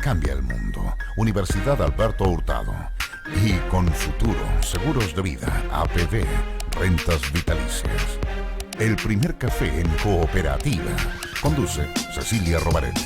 cambia el mundo. Universidad Alberto Hurtado. Y con Futuro, seguros de vida, APV, rentas vitalicias. El primer café en cooperativa. Conduce Cecilia Rovaretti.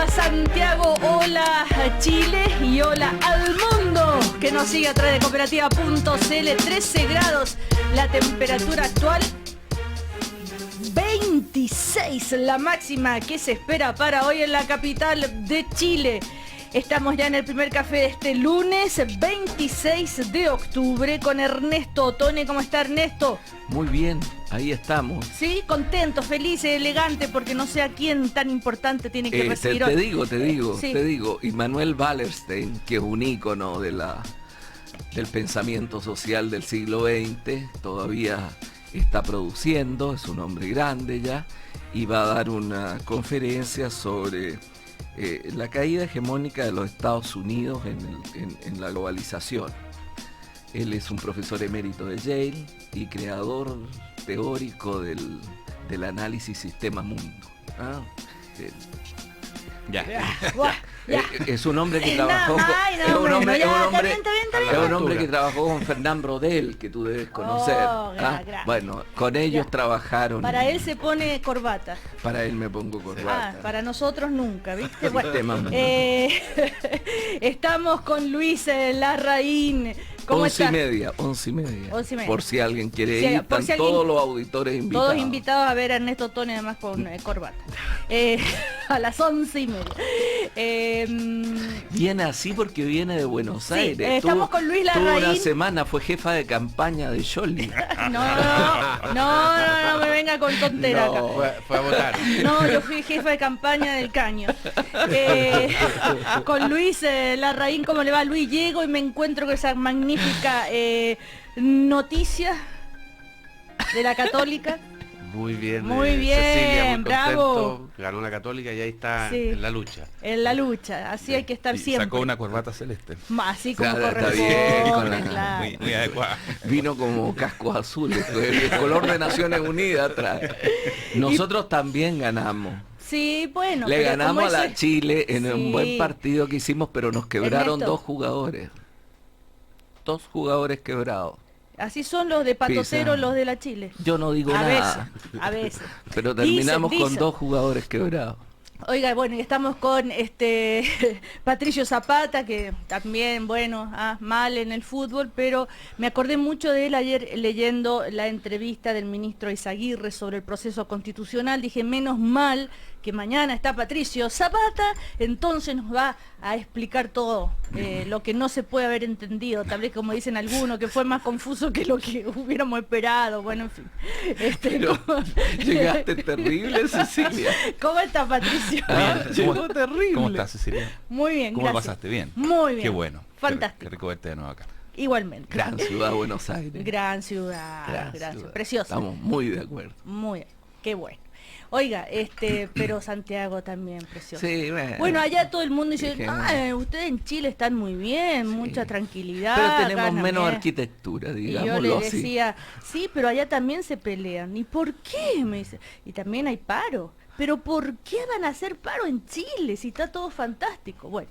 Santiago, hola Chile y hola al mundo que nos sigue a través de cooperativa.cl. 13 grados la temperatura actual, 26 la máxima que se espera para hoy en la capital de Chile. Estamos ya en el primer café de este lunes 26 de octubre con Ernesto Otone. ¿Cómo está, Ernesto? Muy bien, ahí estamos. Sí, contento, feliz, elegante, porque no sé a quién tan importante tiene que recibir hoy. Te digo, y Manuel Wallerstein, que es un ícono del pensamiento social del siglo XX, todavía está produciendo, es un hombre grande ya, y va a dar una conferencia sobre la caída hegemónica de los Estados Unidos en la globalización. Él es un profesor emérito de Yale y creador teórico del análisis sistema-mundo. Es un hombre que trabajó que trabajó con Fernand Braudel, que tú debes conocer. Bueno, con ellos trabajaron. Para él se pone corbata. Para él me pongo corbata. Para nosotros nunca, ¿viste? Bueno, estamos con Luis Larraín. ¿Cómo 11 y media. Por si alguien quiere ir, están todos los auditores invitados. Todos invitados a ver a Ernesto Otone, además con corbata. A las 11:30. Viene así porque viene de Buenos Aires. Estamos con Luis Larraín. Tuvo una semana, fue jefa de campaña de Scioli. No me venga con tontera acá. Fue a votar. No, yo fui jefa de campaña del Caño. Con Luis Larraín, ¿cómo le va? Luis, llego y me encuentro con esa magnífica noticia de la Católica. Muy bien, Cecilia, muy bravo. Contento. Ganó la Católica y ahí está en la lucha. En la lucha, así hay que estar siempre. Sacó una corbata celeste. Así como corresponde, claro. Muy adecuada. Vino como cascos azules, el color de Naciones Unidas atrás. Nosotros también ganamos. Sí, bueno. Le ganamos a la Chile en un buen partido que hicimos, pero nos quebraron Ernesto. 2 jugadores. 2 jugadores quebrados. Así son los de Patocero, los de la Chile. Yo no digo nada. A veces. Pero terminamos Dicen. con 2 jugadores quebrados. Oiga, bueno, y estamos con Patricio Zapata, que también, mal en el fútbol, pero me acordé mucho de él ayer leyendo la entrevista del ministro Izaguirre sobre el proceso constitucional. Dije, menos mal que mañana está Patricio Zapata, entonces nos va a explicar todo lo que no se puede haber entendido, tal vez como dicen algunos, que fue más confuso que lo que hubiéramos esperado. Bueno, en fin. Llegaste terrible, Cecilia. ¿Cómo está, Patricio? Llegó terrible. ¿Cómo estás, Cecilia? Muy bien, ¿Cómo gracias. lo pasaste? Bien. Muy bien. Qué bueno. Fantástico. Qué rico verte de nuevo acá. Igualmente. Gran ciudad, Buenos Aires. Gran ciudad. Gracias. Ciudad. Preciosa. Estamos muy de acuerdo. Muy bien. Qué bueno. Oiga, pero Santiago también precioso. Sí, bueno, allá todo el mundo dice, genial. ustedes en Chile están muy bien, mucha tranquilidad. Pero tenemos ganan menos bien. arquitectura, Y yo digámoslo le así. decía, sí, pero allá también se pelean. ¿Y por qué? Me dice. Y también hay paro. ¿Pero por qué van a hacer paro en Chile si está todo fantástico? Bueno,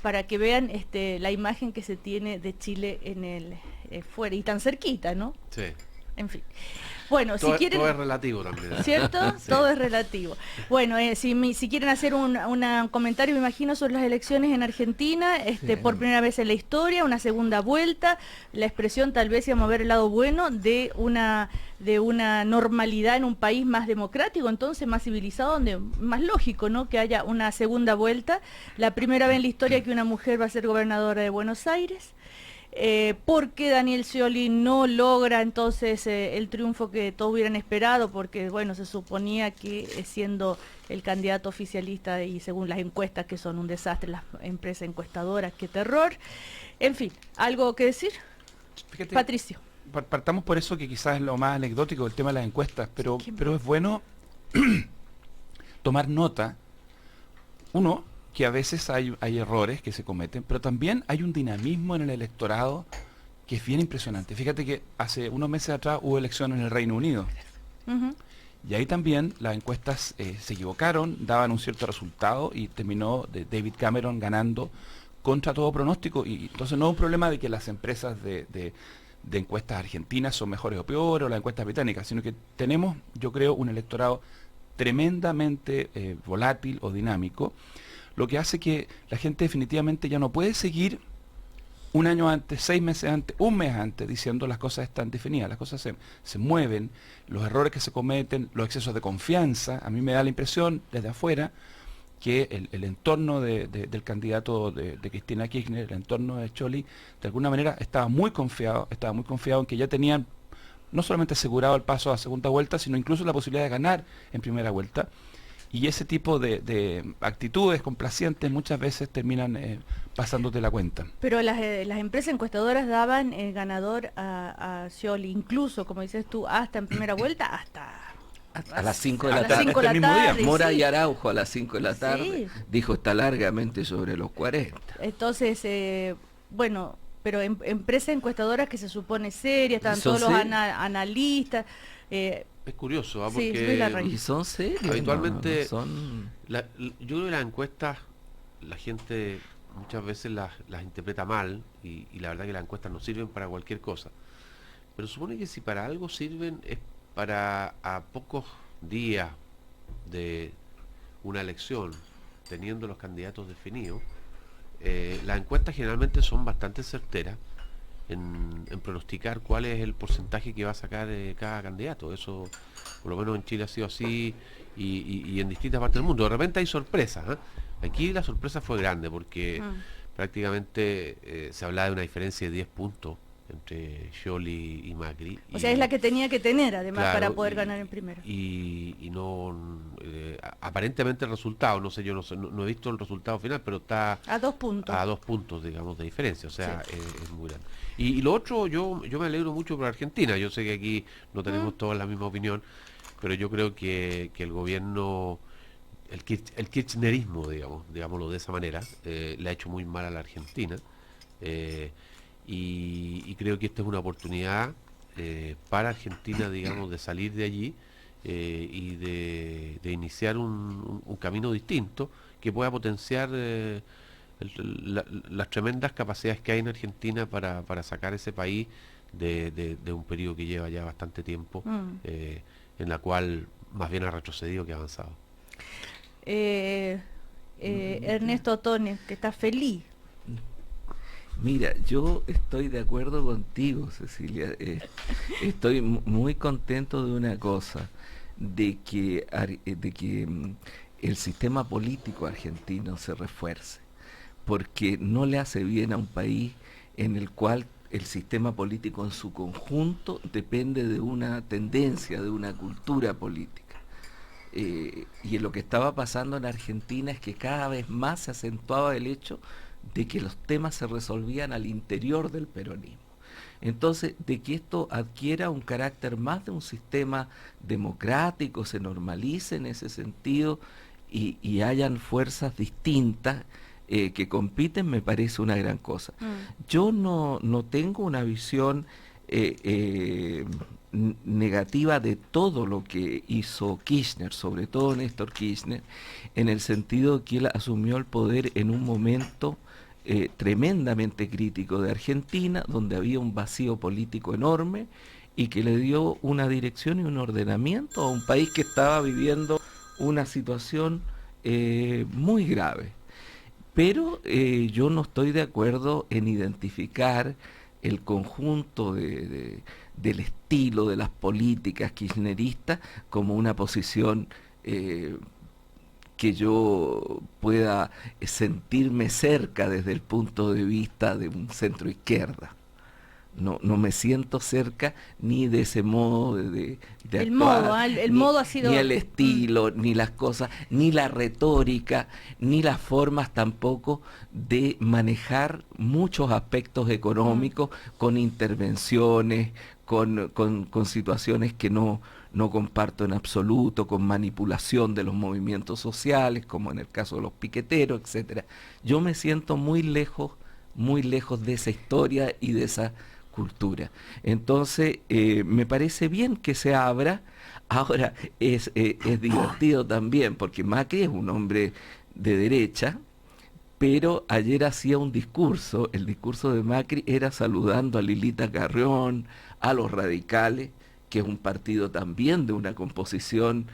para que vean la imagen que se tiene de Chile en el fuera y tan cerquita, ¿no? Sí. En fin. Bueno, Todo, si quieren... todo es relativo también. ¿Cierto? Sí. Todo es relativo. Bueno, si quieren hacer un comentario, me imagino, sobre las elecciones en Argentina, por primera vez en la historia, una segunda vuelta, la expresión tal vez, íbamos a ver el lado bueno de una normalidad en un país más democrático, entonces más civilizado, donde más lógico, ¿no?, que haya una segunda vuelta. La primera vez en la historia que una mujer va a ser gobernadora de Buenos Aires. Porque Daniel Scioli no logra entonces el triunfo que todos hubieran esperado, porque bueno, se suponía que siendo el candidato oficialista y según las encuestas que son un desastre, las empresas encuestadoras, qué terror. En fin, ¿algo que decir? Fíjate, Patricio. Partamos por eso, que quizás es lo más anecdótico, el tema de las encuestas, pero es bueno tomar nota, uno, que a veces hay errores que se cometen, pero también hay un dinamismo en el electorado que es bien impresionante. Fíjate que hace unos meses atrás hubo elecciones en el Reino Unido. Y ahí también las encuestas se equivocaron, daban un cierto resultado y terminó David Cameron ganando contra todo pronóstico. Y entonces no es un problema de que las empresas de encuestas argentinas son mejores o peores, o las encuestas británicas, sino que tenemos, yo creo, un electorado tremendamente volátil o dinámico, lo que hace que la gente definitivamente ya no puede seguir un año antes, 6 meses antes, un mes antes, diciendo las cosas están definidas, las cosas se mueven, los errores que se cometen, los excesos de confianza. A mí me da la impresión desde afuera que el entorno del candidato de Cristina Kirchner, el entorno de Scioli, de alguna manera estaba muy confiado en que ya tenían no solamente asegurado el paso a segunda vuelta, sino incluso la posibilidad de ganar en primera vuelta. Y ese tipo de actitudes complacientes muchas veces terminan pasándote la cuenta. Pero las empresas encuestadoras daban ganador a Scioli, incluso, como dices tú, hasta en primera vuelta, a las 5 de la a las tarde. 5 de la el mismo día. tarde, Mora sí. y Araujo a las 5 de la tarde dijo está largamente sobre los 40. Entonces, bueno, pero empresas encuestadoras que se supone serias, están Son todos los serias. analistas. Es curioso, Sí, Luis porque Larraín. Y son serios. habitualmente no son... yo creo que las encuestas la gente muchas veces las interpreta mal y la verdad que las encuestas no sirven para cualquier cosa. Pero supone que si para algo sirven es para a pocos días de una elección, teniendo los candidatos definidos, las encuestas generalmente son bastante certeras en pronosticar cuál es el porcentaje que va a sacar cada candidato. Eso, por lo menos en Chile ha sido así y en distintas partes del mundo. De repente hay sorpresas, ¿eh? Aquí la sorpresa fue grande porque prácticamente se hablaba de una diferencia de 10 puntos entre Scioli y Macri. O sea, es la que tenía que tener, además, Claro, para poder ganar en primera. Y no, aparentemente el resultado, no sé, yo no he visto el resultado final, pero está A 2 puntos. a 2 puntos, digamos, de diferencia, o sea, es muy grande. Y lo otro, yo me alegro mucho por Argentina. Yo sé que aquí no tenemos todos la misma opinión, pero yo creo que el gobierno, el kirchnerismo, digámoslo de esa manera, le ha hecho muy mal a la Argentina. Y creo que esta es una oportunidad para Argentina, digamos, de salir de allí y de iniciar un camino distinto que pueda potenciar las tremendas capacidades que hay en Argentina para sacar ese país de un periodo que lleva ya bastante tiempo, en la cual más bien ha retrocedido que ha avanzado. Ernesto Tone, que está feliz. Mira, yo estoy de acuerdo contigo, Cecilia. Estoy muy contento de una cosa, de que el sistema político argentino se refuerce, porque no le hace bien a un país en el cual el sistema político en su conjunto depende de una tendencia, de una cultura política. Y lo que estaba pasando en Argentina es que cada vez más se acentuaba el hecho de que los temas se resolvían al interior del peronismo. Entonces, de que esto adquiera un carácter más de un sistema democrático, se normalice en ese sentido y hayan fuerzas distintas que compiten, me parece una gran cosa. Yo no tengo una visión negativa de todo lo que hizo Kirchner, sobre todo Néstor Kirchner, en el sentido que él asumió el poder en un momento tremendamente crítico de Argentina, donde había un vacío político enorme y que le dio una dirección y un ordenamiento a un país que estaba viviendo una situación muy grave. Pero yo no estoy de acuerdo en identificar el conjunto del estilo de las políticas kirchneristas como una posición que yo pueda sentirme cerca desde el punto de vista de un centro izquierda. No me siento cerca ni de ese modo de El actuar, modo, el modo ha sido... ni el estilo, ni las cosas, ni la retórica, ni las formas tampoco de manejar muchos aspectos económicos con intervenciones, con situaciones que no no comparto en absoluto, con manipulación de los movimientos sociales, como en el caso de los piqueteros, etcétera. Yo me siento muy lejos de esa historia y de esa cultura. Entonces, me parece bien que se abra. Ahora, es divertido también, porque Macri es un hombre de derecha, pero ayer hacía un discurso, el discurso de Macri era saludando a Lilita Carrión, a los radicales, que es un partido también de una composición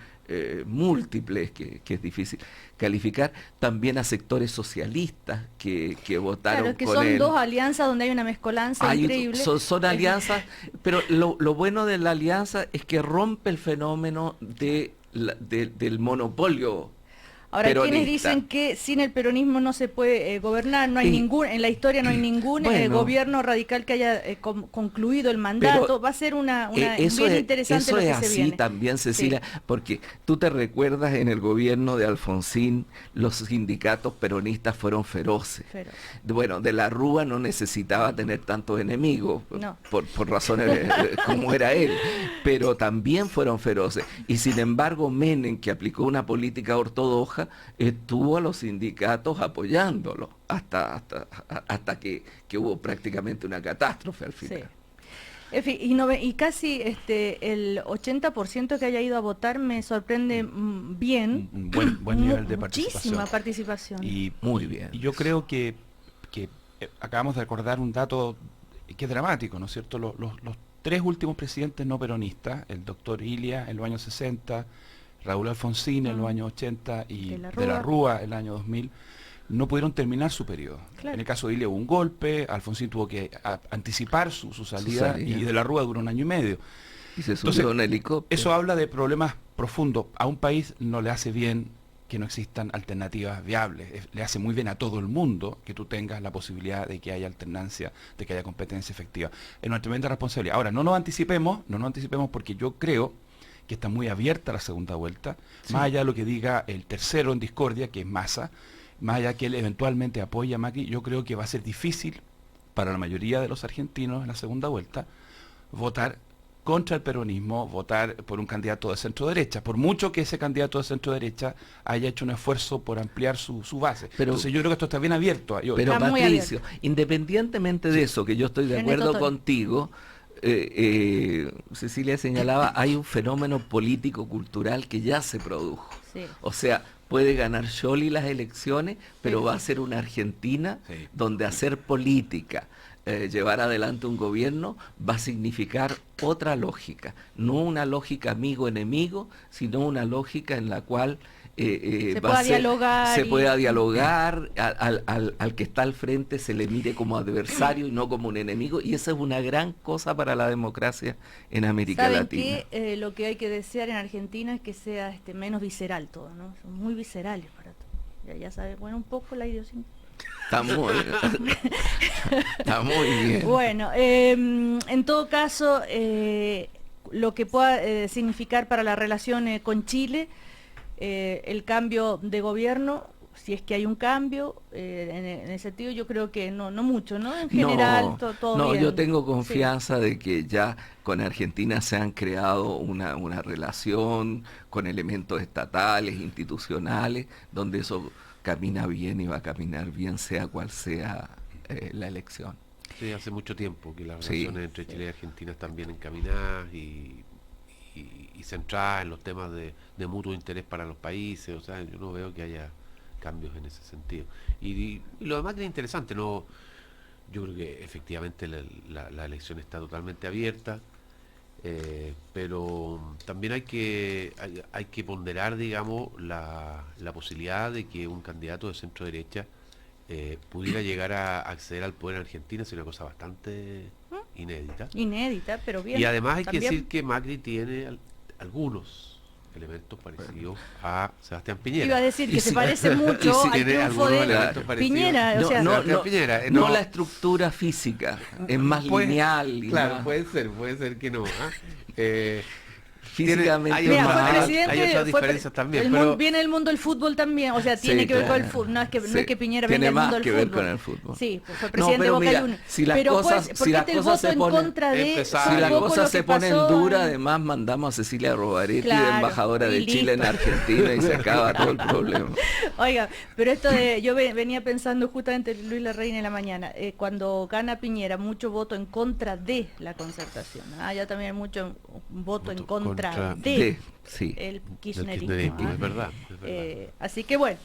múltiple, que es difícil calificar, también a sectores socialistas que votaron claro, que con son él. dos alianzas donde hay una mezcolanza increíble. Son alianzas, pero lo bueno de la alianza es que rompe el fenómeno del monopolio. Ahora, peronista. quienes dicen que sin el peronismo no se puede gobernar, no hay en la historia no hay ningún gobierno radical que haya concluido el mandato, pero, va a ser una bien interesante eso lo que es se así viene. también, Cecilia, Sí. porque tú te recuerdas en el gobierno de Alfonsín, los sindicatos peronistas fueron feroces. Bueno, de la Rúa no necesitaba tener tantos enemigos, no. por razones como era él, pero también fueron feroces. Y sin embargo, Menem, que aplicó una política ortodoxa, estuvo a los sindicatos apoyándolo hasta que hubo prácticamente una catástrofe al final. Sí. En fin, y casi el 80% que haya ido a votar me sorprende bien. Un buen nivel de participación. Muchísima participación. Y muy bien. Y yo creo que acabamos de recordar un dato que es dramático, ¿no es cierto? Los 3 últimos presidentes no peronistas, el doctor Ilia en los años 60, Raúl Alfonsín en los años 80 y de la Rúa en el año 2000, no pudieron terminar su periodo. Claro. En el caso de Ilia hubo un golpe, Alfonsín tuvo que anticipar su salida y de la Rúa duró 1 año y medio. Y se subió a un helicóptero. Eso habla de problemas profundos. A un país no le hace bien que no existan alternativas viables. Le hace muy bien a todo el mundo que tú tengas la posibilidad de que haya alternancia, de que haya competencia efectiva. Es una tremenda responsabilidad. Ahora, no nos anticipemos porque yo creo que está muy abierta la segunda vuelta, más allá de lo que diga el tercero en discordia, que es Massa, más allá que él eventualmente apoya a Macri, yo creo que va a ser difícil para la mayoría de los argentinos en la segunda vuelta votar contra el peronismo, votar por un candidato de centro derecha, por mucho que ese candidato de centro derecha haya hecho un esfuerzo por ampliar su base. Pero, entonces yo creo que esto está bien abierto. Pero Patricio, independientemente de eso, que yo estoy de acuerdo contigo, Cecilia señalaba, hay un fenómeno político-cultural que ya se produjo. Sí. O sea, puede ganar Scioli las elecciones, pero va a ser una Argentina donde hacer política, llevar adelante un gobierno, va a significar otra lógica. No una lógica amigo-enemigo, sino una lógica en la cual se pueda dialogar, al que está al frente se le mire como adversario y no como un enemigo, y esa es una gran cosa para la democracia en América Latina. Que lo que hay que desear en Argentina es que sea menos visceral todo, ¿no? Son muy viscerales para todo. Ya sabes, bueno, un poco la idiosincrasia. Está muy bien. Bueno, en todo caso, lo que pueda significar para la relación con Chile, el cambio de gobierno, si es que hay un cambio, en ese sentido yo creo que no mucho, ¿no? En general todo bien. Yo tengo confianza de que ya con Argentina se han creado una relación con elementos estatales, institucionales, donde eso camina bien y va a caminar bien, sea cual sea la elección. Sí, hace mucho tiempo que las relaciones entre Chile y Argentina están bien encaminadas y centradas en los temas de mutuo interés para los países. O sea, yo no veo que haya cambios en ese sentido. Y lo demás que es interesante, yo creo que efectivamente la elección está totalmente abierta, pero también hay que ponderar, digamos, la posibilidad de que un candidato de centro derecha pudiera llegar a acceder al poder en Argentina. Es una cosa bastante inédita, pero bien. Y además hay que decir que Macri tiene algunos elementos parecidos a Sebastián Piñera. Iba a decir que se parece mucho al triunfo de Piñera. No la estructura física, es más lineal. Claro, puede ser que no. físicamente hay Mira, otras- fue mal. presidente, hay otras fue diferencias también, el pero viene del mundo del fútbol también, o sea, tiene Sí, que ver con el claro. fútbol, no es que, no Sí. es que Piñera Tiene venga del más mundo del que fútbol. ver con el fútbol. Sí, pues fue No, presidente pero de Boca mira, Juniors. si las pero cosas- pues, si ¿por las qué el cosas voto se en ponen- contra de Empezaron. Si un la poco cosa lo se que pone pasó dura, en- además mandamos a Cecilia Rovaretti de Claro, embajadora y de Chile en listo. Argentina y se acaba todo el problema. Oiga, pero esto de, yo venía pensando justamente Luis Larraín en la mañana, cuando gana Piñera, mucho voto en contra de la concertación. Ya también hay mucho voto en Voto contra contra de Sí. el del kirchnerismo. kirchnerismo, es verdad. Es verdad. Así que bueno,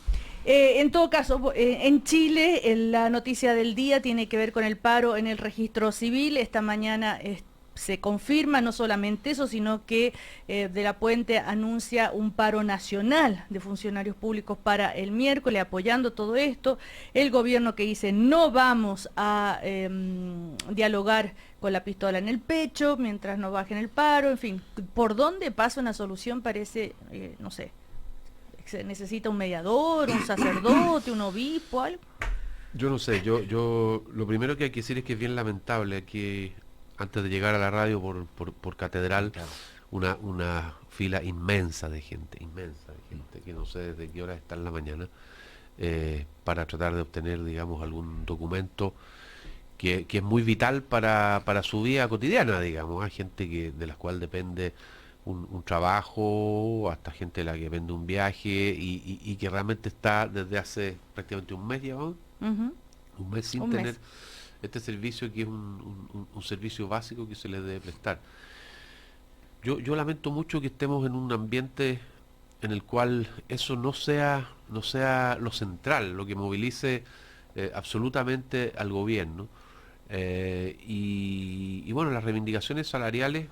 en todo caso, en Chile la noticia del día tiene que ver con el paro en el registro civil. Esta mañana se confirma no solamente eso, sino que De la Puente anuncia un paro nacional de funcionarios públicos para el miércoles, apoyando todo esto. El gobierno que dice no vamos a dialogar con la pistola en el pecho mientras no bajen el paro, en fin, por dónde pasa una solución parece, no sé, se necesita un mediador, un sacerdote, un obispo, algo. Yo no sé, yo lo primero que hay que decir es que es bien lamentable que antes de llegar a la radio por Catedral, una fila inmensa de gente, que no sé desde qué hora está en la mañana, para tratar de obtener, digamos, algún documento que es muy vital para su vida cotidiana, digamos. Hay gente de la cual depende un trabajo, hasta gente de la que depende un viaje y que realmente está desde hace prácticamente un mes, digamos, un mes sin Un tener mes. este servicio que es un servicio básico que se les debe prestar. Yo lamento mucho que estemos en un ambiente en el cual eso no sea lo central, lo que movilice absolutamente al gobierno. Y bueno, las reivindicaciones salariales,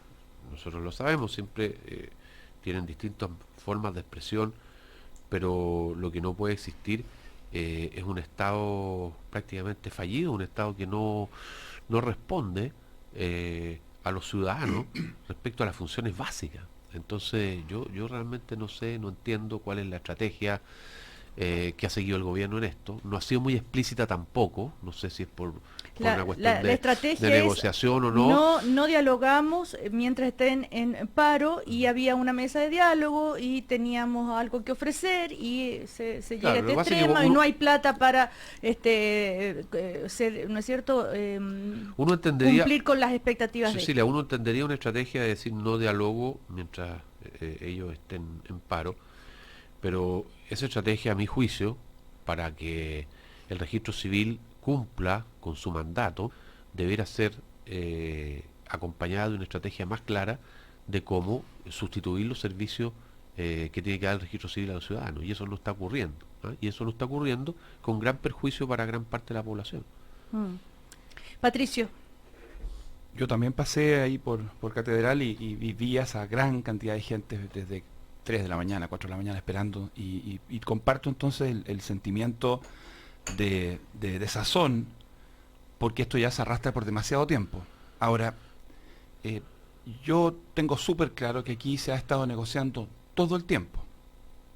nosotros lo sabemos, siempre tienen distintas formas de expresión, pero lo que no puede existir es un Estado prácticamente fallido, un Estado que no responde a los ciudadanos respecto a las funciones básicas. Entonces yo realmente no sé, no entiendo cuál es la estrategia que ha seguido el gobierno en esto. No ha sido muy explícita tampoco, no sé si es por una cuestión La estrategia de es negociación o no. no dialogamos mientras estén en paro, y había una mesa de diálogo y teníamos algo que ofrecer y se Claro, llega a lo este que pasa es que extremo y uno- no hay plata para ¿no es cierto? Uno entendería, Cumplir con las expectativas de Cecilia, uno entendería una estrategia de decir no diálogo mientras ellos estén en paro, pero esa estrategia, a mi juicio, para que el registro civil cumpla con su mandato, deberá ser acompañada de una estrategia más clara de cómo sustituir los servicios que tiene que dar el registro civil a los ciudadanos, y eso no está ocurriendo, ¿ah? Y eso no está ocurriendo con gran perjuicio para gran parte de la población. Patricio. Yo también pasé ahí por Catedral y vi a esa gran cantidad de gente desde 3 de la mañana, 4 de la mañana esperando, y comparto entonces el sentimiento de desazón, porque esto ya se arrastra por demasiado tiempo. Ahora, yo tengo súper claro que aquí se ha estado negociando todo el tiempo.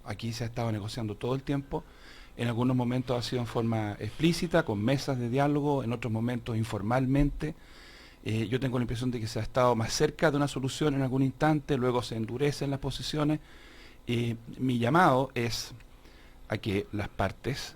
Aquí se ha estado negociando todo el tiempo. En algunos momentos ha sido en forma explícita, con mesas de diálogo, en otros momentos informalmente. Yo tengo la impresión de que se ha estado más cerca de una solución en algún instante, luego se endurecen las posiciones. Mi llamado es a que las partes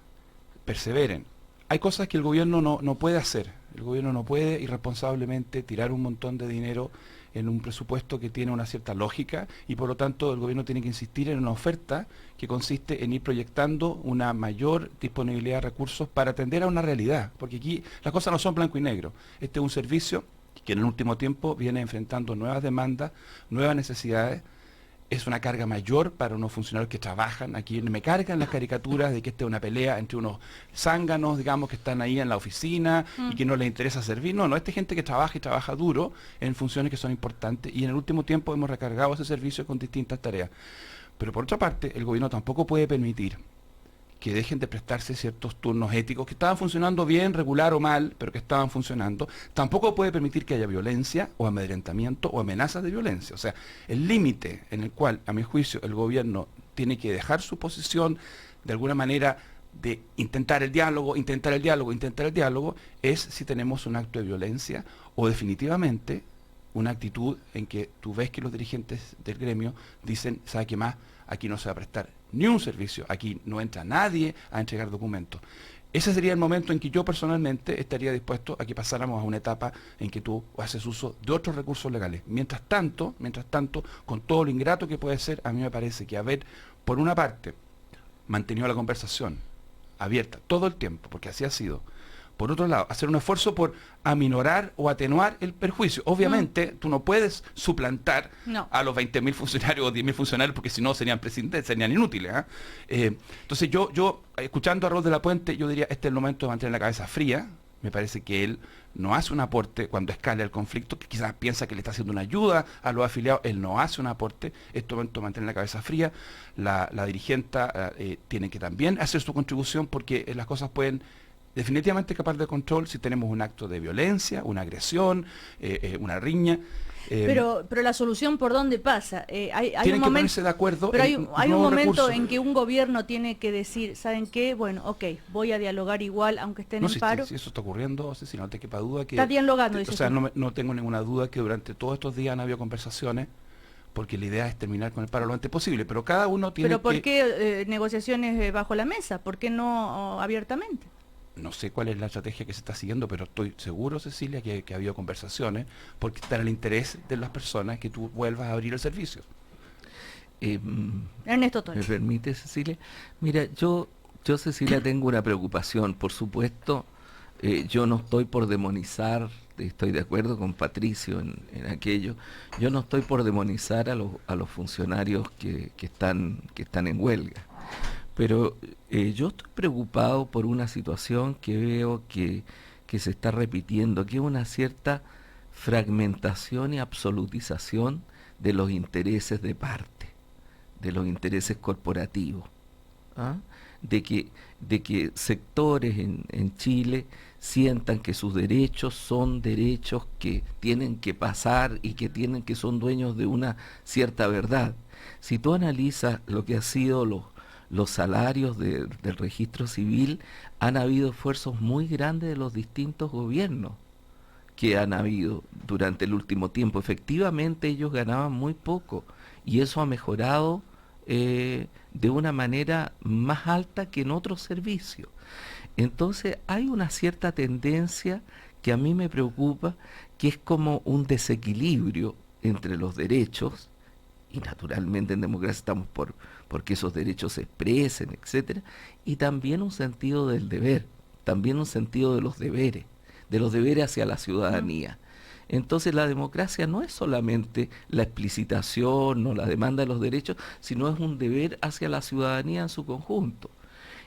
perseveren. Hay cosas que el gobierno no puede hacer. El gobierno no puede irresponsablemente tirar un montón de dinero en un presupuesto que tiene una cierta lógica, y por lo tanto el gobierno tiene que insistir en una oferta que consiste en ir proyectando una mayor disponibilidad de recursos para atender a una realidad, porque aquí las cosas no son blanco y negro. Este es un servicio que en el último tiempo viene enfrentando nuevas demandas, nuevas necesidades. Es una carga mayor para unos funcionarios que trabajan. Aquí me cargan las caricaturas de que esta es una pelea entre unos zánganos, digamos, que están ahí en la oficina y que no les interesa servir. No, esta es gente que trabaja y trabaja duro en funciones que son importantes, y en el último tiempo hemos recargado ese servicio con distintas tareas. Pero por otra parte, el gobierno tampoco puede permitir que dejen de prestarse ciertos turnos éticos que estaban funcionando bien, regular o mal, pero que estaban funcionando. Tampoco puede permitir que haya violencia o amedrentamiento o amenazas de violencia. O sea, el límite en el cual, a mi juicio, el gobierno tiene que dejar su posición de alguna manera de intentar el diálogo, es si tenemos un acto de violencia o definitivamente una actitud en que tú ves que los dirigentes del gremio dicen, ¿sabe qué más? Aquí no se va a prestar ni un servicio, aquí no entra nadie a entregar documentos. Ese sería el momento en que yo personalmente estaría dispuesto a que pasáramos a una etapa en que tú haces uso de otros recursos legales. Mientras tanto, con todo lo ingrato que puede ser, a mí me parece que haber, por una parte, mantenido la conversación abierta todo el tiempo, porque así ha sido. Por otro lado, hacer un esfuerzo por aminorar o atenuar el perjuicio. Obviamente, tú no puedes suplantar a los 20.000 funcionarios o 10.000 funcionarios, porque si no serían presidentes, serían inútiles. Entonces yo, escuchando a Raúl de la Puente, yo diría, este es el momento de mantener la cabeza fría. Me parece que él no hace un aporte cuando escala el conflicto, que quizás piensa que le está haciendo una ayuda a los afiliados. Él no hace un aporte. Este es el momento de mantener la cabeza fría. La dirigenta tiene que también hacer su contribución, porque las cosas pueden definitivamente escapar de control si tenemos un acto de violencia, una agresión, una riña. Pero la solución, ¿por dónde pasa? Hay tienen un que momento, ponerse de acuerdo. pero hay un momento recursos. en que un gobierno tiene que decir, ¿saben qué? Bueno, ok, voy a dialogar igual, aunque estén en paro. Si eso está ocurriendo, si no te quepa duda que... Está dialogando, dice o sea, usted. no tengo ninguna duda que durante todos estos días han habido conversaciones, porque la idea es terminar con el paro lo antes posible, pero cada uno tiene ¿Pero por qué negociaciones bajo la mesa? ¿Por qué no abiertamente? No sé cuál es la estrategia que se está siguiendo, pero estoy seguro, Cecilia, que ha habido conversaciones, porque está en el interés de las personas que tú vuelvas a abrir el servicio. Ernesto Toro. ¿Me permite, Cecilia? Mira, yo Cecilia, tengo una preocupación. Por supuesto, yo no estoy por demonizar, estoy de acuerdo con Patricio en aquello, yo no estoy por demonizar a los funcionarios que están en huelga. Pero yo estoy preocupado por una situación que veo que se está repitiendo, que es una cierta fragmentación y absolutización de los intereses de parte, de los intereses corporativos, ¿ah? de que sectores en Chile sientan que sus derechos son derechos que tienen que pasar y que son dueños de una cierta verdad. Si tú analizas lo que ha sido los salarios del registro civil, han habido esfuerzos muy grandes de los distintos gobiernos que han habido durante el último tiempo. Efectivamente ellos ganaban muy poco y eso ha mejorado de una manera más alta que en otros servicios. Entonces hay una cierta tendencia que a mí me preocupa, que es como un desequilibrio entre los derechos, y naturalmente en democracia estamos porque esos derechos se expresen, etcétera, y también un sentido del deber, también un sentido de los deberes hacia la ciudadanía. Entonces la democracia no es solamente la explicitación o la demanda de los derechos, sino es un deber hacia la ciudadanía en su conjunto.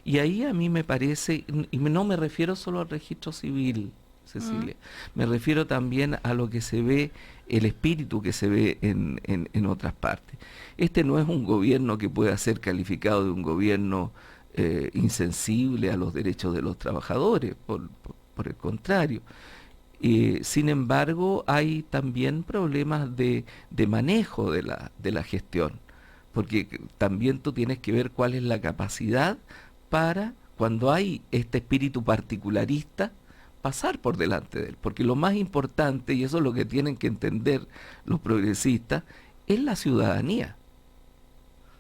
Y ahí a mí me parece, y no me refiero solo al registro civil, Cecilia, me refiero también a lo que se ve, el espíritu que se ve en otras partes. Este no es un gobierno que pueda ser calificado de un gobierno insensible a los derechos de los trabajadores, por el contrario. Sin embargo, hay también problemas de manejo de la gestión, porque también tú tienes que ver cuál es la capacidad para, cuando hay este espíritu particularista, pasar por delante de él, porque lo más importante, y eso es lo que tienen que entender los progresistas, es la ciudadanía.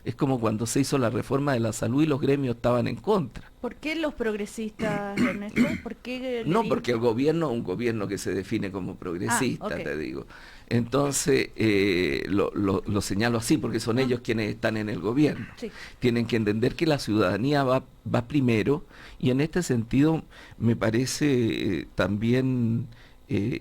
Es como cuando se hizo la reforma de la salud y los gremios estaban en contra. ¿Por qué los progresistas, Ernesto? ¿Por qué no, porque el gobierno es un gobierno que se define como progresista, okay. Te digo. Entonces, lo señalo así, porque son ellos quienes están en el gobierno. Sí. Tienen que entender que la ciudadanía va primero, y en este sentido me parece también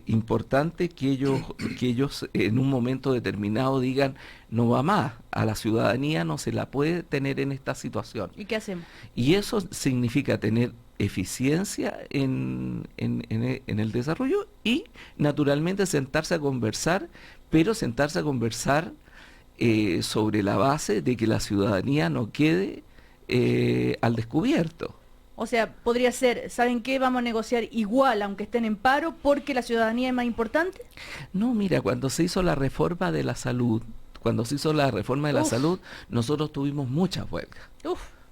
importante que ellos en un momento determinado digan, no va más, a la ciudadanía no se la puede tener en esta situación. ¿Y qué hacemos? Y eso significa tener eficiencia en el desarrollo y naturalmente sentarse a conversar, pero sentarse a conversar sobre la base de que la ciudadanía no quede al descubierto. O sea, podría ser, ¿saben qué? Vamos a negociar igual, aunque estén en paro, porque la ciudadanía es más importante. No, mira, cuando se hizo la reforma de la salud, nosotros tuvimos muchas huelgas.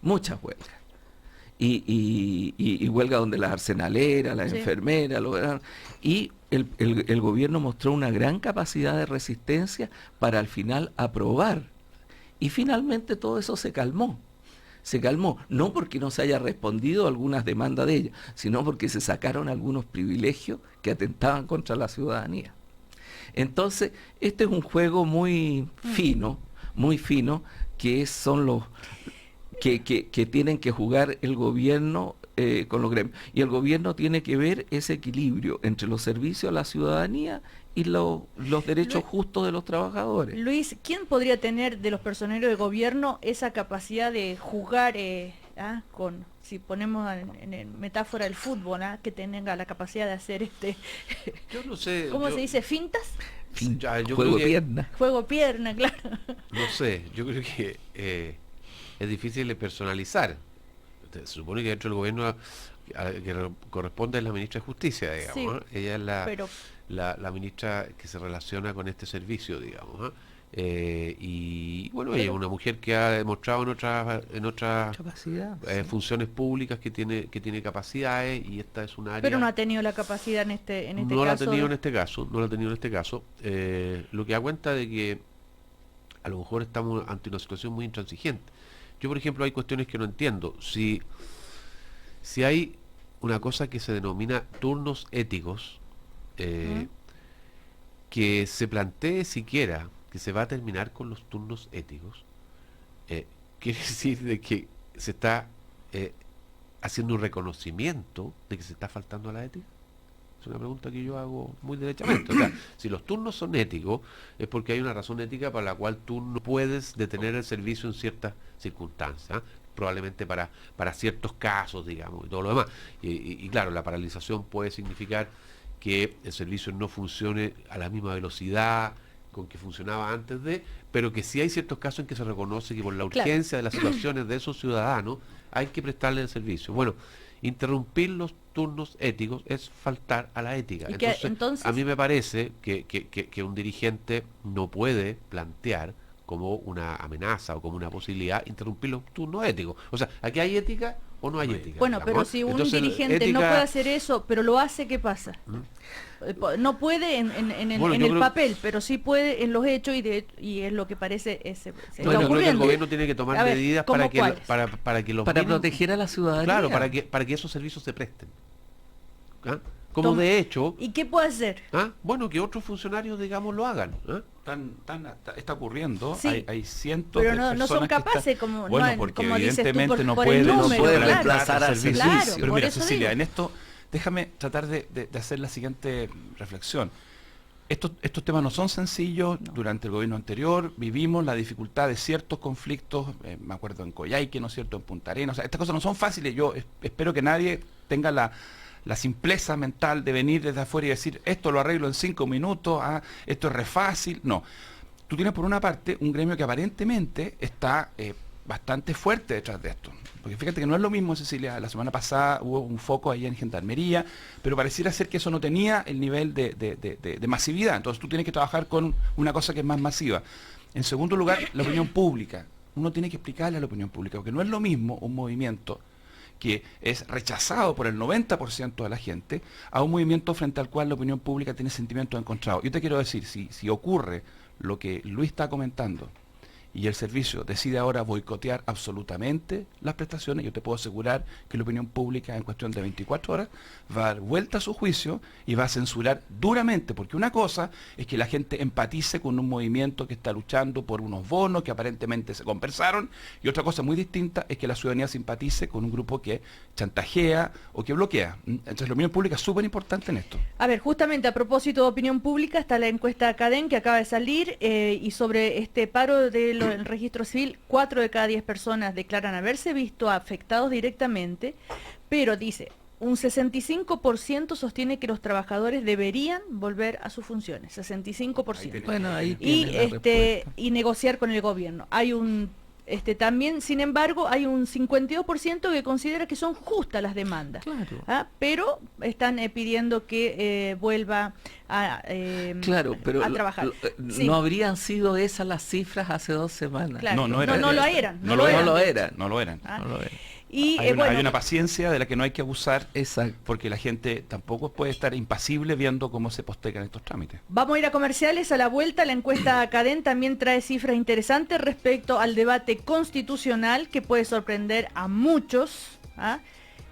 Muchas huelgas. Y huelga donde las arsenaleras, las enfermeras, y el gobierno mostró una gran capacidad de resistencia para al final aprobar. Y finalmente todo eso se calmó. Se calmó, no porque no se haya respondido a algunas demandas de ella, sino porque se sacaron algunos privilegios que atentaban contra la ciudadanía. Entonces, este es un juego muy fino, que son los que tienen que jugar el gobierno con los gremios. Y el gobierno tiene que ver ese equilibrio entre los servicios a la ciudadanía y los derechos justos de los trabajadores. Luis, ¿quién podría tener de los personeros de gobierno esa capacidad de jugar con, si ponemos en metáfora el fútbol, que tenga la capacidad de hacer Yo no sé. ¿cómo se dice? ¿Fintas? Juego de pierna. Juego pierna, claro. No sé, yo creo que es difícil de personalizar. Se supone que dentro del gobierno que corresponde es la ministra de Justicia, digamos. Sí, ¿no? Ella es pero la ministra que se relaciona con este servicio, digamos. ¿No? Y bueno, ella es una mujer que ha demostrado en otras Capacidad, sí. funciones públicas que tiene capacidades, y esta es un área. pero no ha tenido la capacidad en este no caso. la ha tenido en este caso, no la ha tenido en este caso, lo que da cuenta de que a lo mejor estamos ante una situación muy intransigente. Yo, por ejemplo, hay cuestiones que no entiendo. Si hay una cosa que se denomina turnos éticos, que se plantee siquiera que se va a terminar con los turnos éticos, quiere decir de que se está haciendo un reconocimiento de que se está faltando a la ética. Es una pregunta que yo hago muy derechamente. O sea, si los turnos son éticos, es porque hay una razón ética para la cual tú no puedes detener el servicio en ciertas circunstancias, probablemente para ciertos casos, digamos, y todo lo demás. Y claro, la paralización puede significar que el servicio no funcione a la misma velocidad con que funcionaba antes pero que sí hay ciertos casos en que se reconoce que por la urgencia de las situaciones de esos ciudadanos hay que prestarle el servicio. Bueno, interrumpir los turnos éticos es faltar a la ética. Entonces, a mí me parece que un dirigente no puede plantear como una amenaza o como una posibilidad interrumpir los turnos éticos. O sea, ¿aquí hay ética o no hay ética? Bueno, digamos? pero si un Entonces, dirigente ética, no puede hacer eso, pero lo hace, ¿qué pasa? No puede en el papel, pero sí puede en los hechos, y es lo que parece se está yo creo que el ocurriendo. gobierno tiene que tomar medidas para que los para mínimos, proteger a la ciudadanía. claro, para que esos servicios se presten. Como de hecho, ¿Y qué puede hacer? bueno, que otros funcionarios, digamos, lo hagan. Está ocurriendo, Sí, hay cientos pero de no personas son que capaces, están, como porque como dices tú, evidentemente no por el puede número, no puede claro. reemplazar al servicio. Claro, Pero por mira, eso Cecilia, digo. en esto déjame tratar de hacer la siguiente reflexión. Estos temas no son sencillos. Durante el gobierno anterior vivimos la dificultad de ciertos conflictos, me acuerdo en Coyhaique, ¿no es cierto?, en Punta Arenas. O sea, estas cosas no son fáciles. Yo espero que nadie tenga la simpleza mental de venir desde afuera y decir, esto lo arreglo en 5 minutos, esto es re fácil. No. Tú tienes por una parte un gremio que aparentemente está bastante fuerte detrás de esto. Porque fíjate que no es lo mismo, Cecilia, la semana pasada hubo un foco ahí en Gendarmería, pero pareciera ser que eso no tenía el nivel de masividad. Entonces tú tienes que trabajar con una cosa que es más masiva. En segundo lugar, la opinión pública. Uno tiene que explicarle a la opinión pública, porque no es lo mismo un movimiento que es rechazado por el 90% de la gente, a un movimiento frente al cual la opinión pública tiene sentimientos encontrados. Yo te quiero decir, si ocurre lo que Luis está comentando, y el servicio decide ahora boicotear absolutamente las prestaciones, yo te puedo asegurar que la opinión pública en cuestión de 24 horas va a dar vuelta a su juicio y va a censurar duramente, porque una cosa es que la gente empatice con un movimiento que está luchando por unos bonos que aparentemente se conversaron, y otra cosa muy distinta es que la ciudadanía simpatice con un grupo que chantajea o que bloquea. Entonces la opinión pública es súper importante en esto. A ver, justamente a propósito de opinión pública, está la encuesta Cadem que acaba de salir, y sobre este paro del registro civil, 4 de cada 10 personas declaran haberse visto afectados directamente, pero dice, un 65% sostiene que los trabajadores deberían volver a sus funciones, 65%. Bueno, ahí Y tiene la respuesta. y negociar con el gobierno. Hay un también, sin embargo, hay un 52% que considera que son justas las demandas. Claro. Pero están pidiendo que vuelva a trabajar. Sí. No habrían sido esas las cifras hace 2 semanas. Claro. No lo eran. No lo eran. No lo eran. No lo eran. Ah. No lo eran. Y Hay bueno, una paciencia de la que no hay que abusar, Exacto. porque la gente tampoco puede estar impasible viendo cómo se postergan estos trámites. vamos a ir a comerciales. A la vuelta, la encuesta Cadén también trae cifras interesantes respecto al debate constitucional que puede sorprender a muchos. ¿Ah?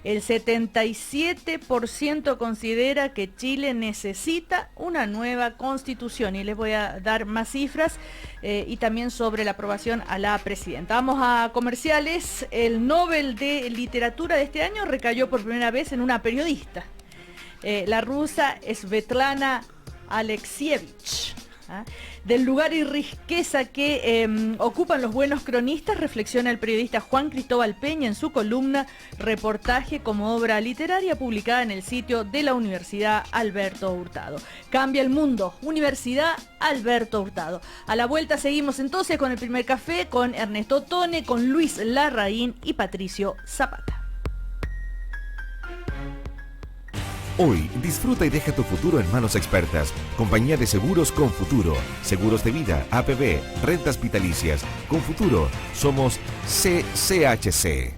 El 77% considera que Chile necesita una nueva constitución, y les voy a dar más cifras y también sobre la aprobación a la presidenta. Vamos a comerciales. El Nobel de Literatura de este año recayó por primera vez en una periodista, la rusa Svetlana Alexievich. ¿Ah? Del lugar y riqueza que ocupan los buenos cronistas, reflexiona el periodista Juan Cristóbal Peña en su columna Reportaje como obra literaria, publicada en el sitio de la Universidad Alberto Hurtado. Cambia el mundo, Universidad Alberto Hurtado. A la vuelta seguimos entonces con el primer café, con Ernesto Tone, con Luis Larraín y Patricio Zapata. Hoy, disfruta y deja tu futuro en manos expertas. Compañía de Seguros Con Futuro. Seguros de vida, APB, rentas vitalicias. Con Futuro, somos CCHC.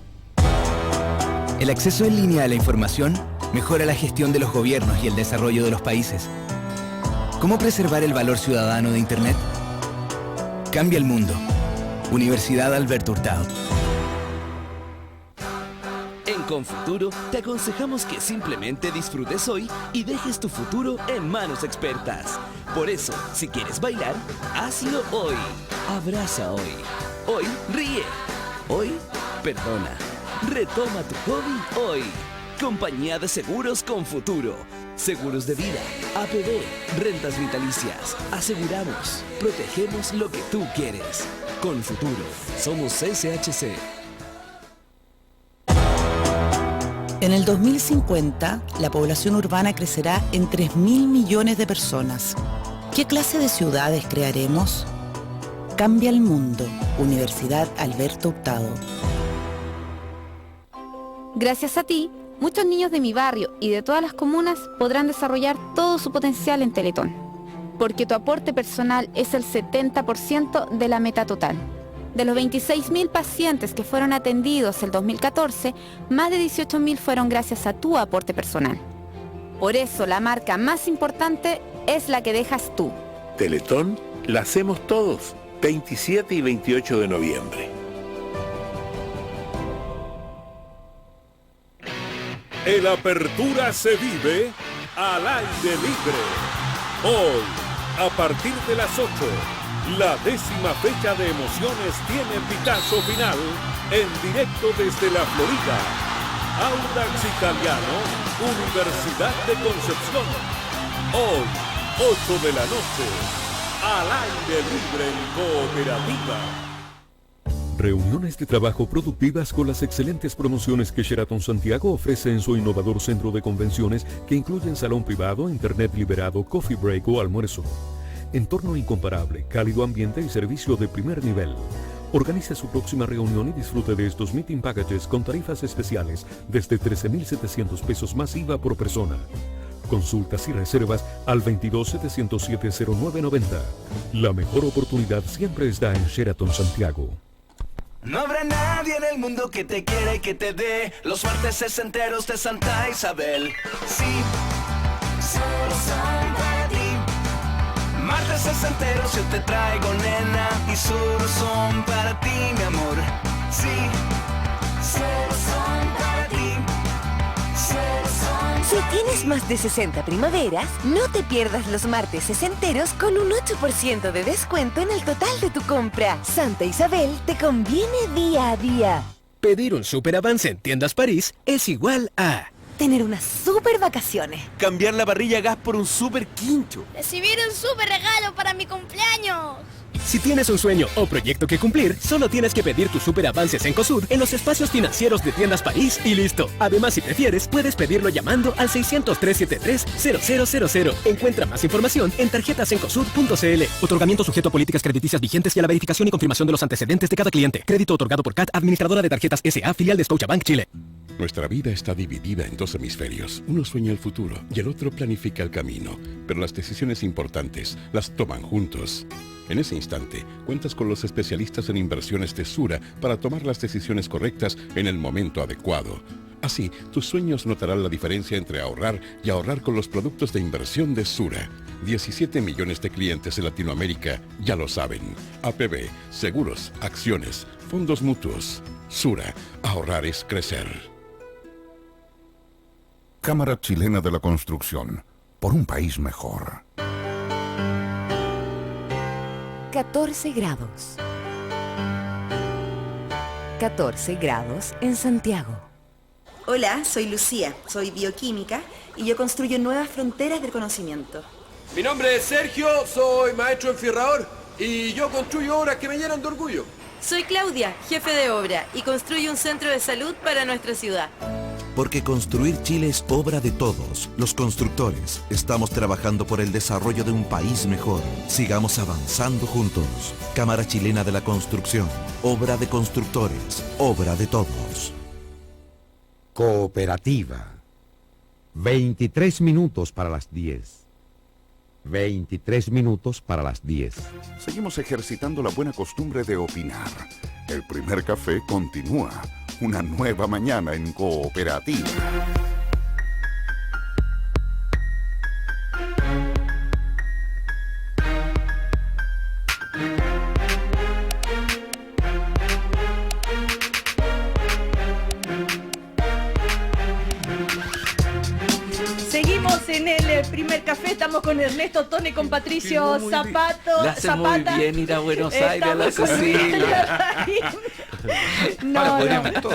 El acceso en línea a la información mejora la gestión de los gobiernos y el desarrollo de los países. ¿Cómo preservar el valor ciudadano de Internet? Cambia el mundo. Universidad Alberto Hurtado. En Confuturo te aconsejamos que simplemente disfrutes hoy y dejes tu futuro en manos expertas. Por eso, si quieres bailar, hazlo hoy. Abraza hoy. Hoy ríe. Hoy perdona. Retoma tu hobby hoy. Compañía de Seguros Con Futuro. Seguros de vida, APB, rentas vitalicias. Aseguramos, protegemos lo que tú quieres. Con Futuro, somos SHC. En el 2050, la población urbana crecerá en 3.000 millones de personas. ¿Qué clase de ciudades crearemos? Cambia el mundo. Universidad Alberto Hurtado. Gracias a ti, muchos niños de mi barrio y de todas las comunas podrán desarrollar todo su potencial en Teletón. Porque tu aporte personal es el 70% de la meta total. De los 26.000 pacientes que fueron atendidos el 2014, más de 18.000 fueron gracias a tu aporte personal. Por eso la marca más importante es la que dejas tú. Teletón la hacemos todos, 27 y 28 de noviembre. El Apertura se vive al aire libre. Hoy, a partir de las 8, la 10ª fecha de emociones tiene pitazo final en directo desde la Florida. Audax Italiano, Universidad de Concepción. Hoy, 8 de la noche, al aire libre en Cooperativa. Reuniones de trabajo productivas con las excelentes promociones que Sheraton Santiago ofrece en su innovador centro de convenciones, que incluyen salón privado, internet liberado, coffee break o almuerzo. Entorno incomparable, cálido ambiente y servicio de primer nivel. Organice su próxima reunión y disfrute de estos meeting packages con tarifas especiales desde 13.700 pesos más IVA por persona. Consultas y reservas al 22-707-0990. La mejor oportunidad siempre está en Sheraton Santiago. No habrá nadie en el mundo que te quiera y que te dé los martes sesenteros de Santa Isabel. Sí, solo son para ti. Martes sesenteros yo te traigo, nena, y solo son para ti, mi amor. Sí, solo son para ti. Si tienes más de 60 primaveras, no te pierdas los martes sesenteros con un 8% de descuento en el total de tu compra. Santa Isabel te conviene día a día. Pedir un super avance en Tiendas París es igual a tener unas super vacaciones. Cambiar la parrilla a gas por un super quincho. Recibir un super regalo para mi cumpleaños. Si tienes un sueño o proyecto que cumplir, solo tienes que pedir tus super avances en COSUD en los espacios financieros de Tiendas París y listo. Además, si prefieres, puedes pedirlo llamando al 600-373-0000. Encuentra más información en tarjetasencosud.cl. Otorgamiento sujeto a políticas crediticias vigentes y a la verificación y confirmación de los antecedentes de cada cliente. Crédito otorgado por CAT, administradora de tarjetas S.A., filial de Scotiabank Chile. Nuestra vida está dividida en dos hemisferios. Uno sueña el futuro y el otro planifica el camino. Pero las decisiones importantes las toman juntos. En ese instante, cuentas con los especialistas en inversiones de Sura para tomar las decisiones correctas en el momento adecuado. Así, tus sueños notarán la diferencia entre ahorrar y ahorrar con los productos de inversión de Sura. 17 millones de clientes en Latinoamérica ya lo saben. APB, seguros, acciones, fondos mutuos. Sura, ahorrar es crecer. Cámara Chilena de la Construcción, por un país mejor. 14 grados. 14 grados en Santiago. Hola, soy Lucía, soy bioquímica y yo construyo nuevas fronteras del conocimiento. Mi nombre es Sergio, soy maestro enfierrador y yo construyo obras que me llenan de orgullo. Soy Claudia, jefe de obra y construyo un centro de salud para nuestra ciudad. Porque construir Chile es obra de todos, los constructores. Estamos trabajando por el desarrollo de un país mejor. Sigamos avanzando juntos. Cámara Chilena de la Construcción. Obra de constructores. Obra de todos. Cooperativa. 23 minutos para las 10. 23 minutos para las 10. Seguimos ejercitando la buena costumbre de opinar. El primer café continúa. Una nueva mañana en Cooperativa. Seguimos en el primer café, estamos con Ernesto Tone, con Patricio Zapato. Le hace muy bien ir a Buenos Aires a la Cecilia. No,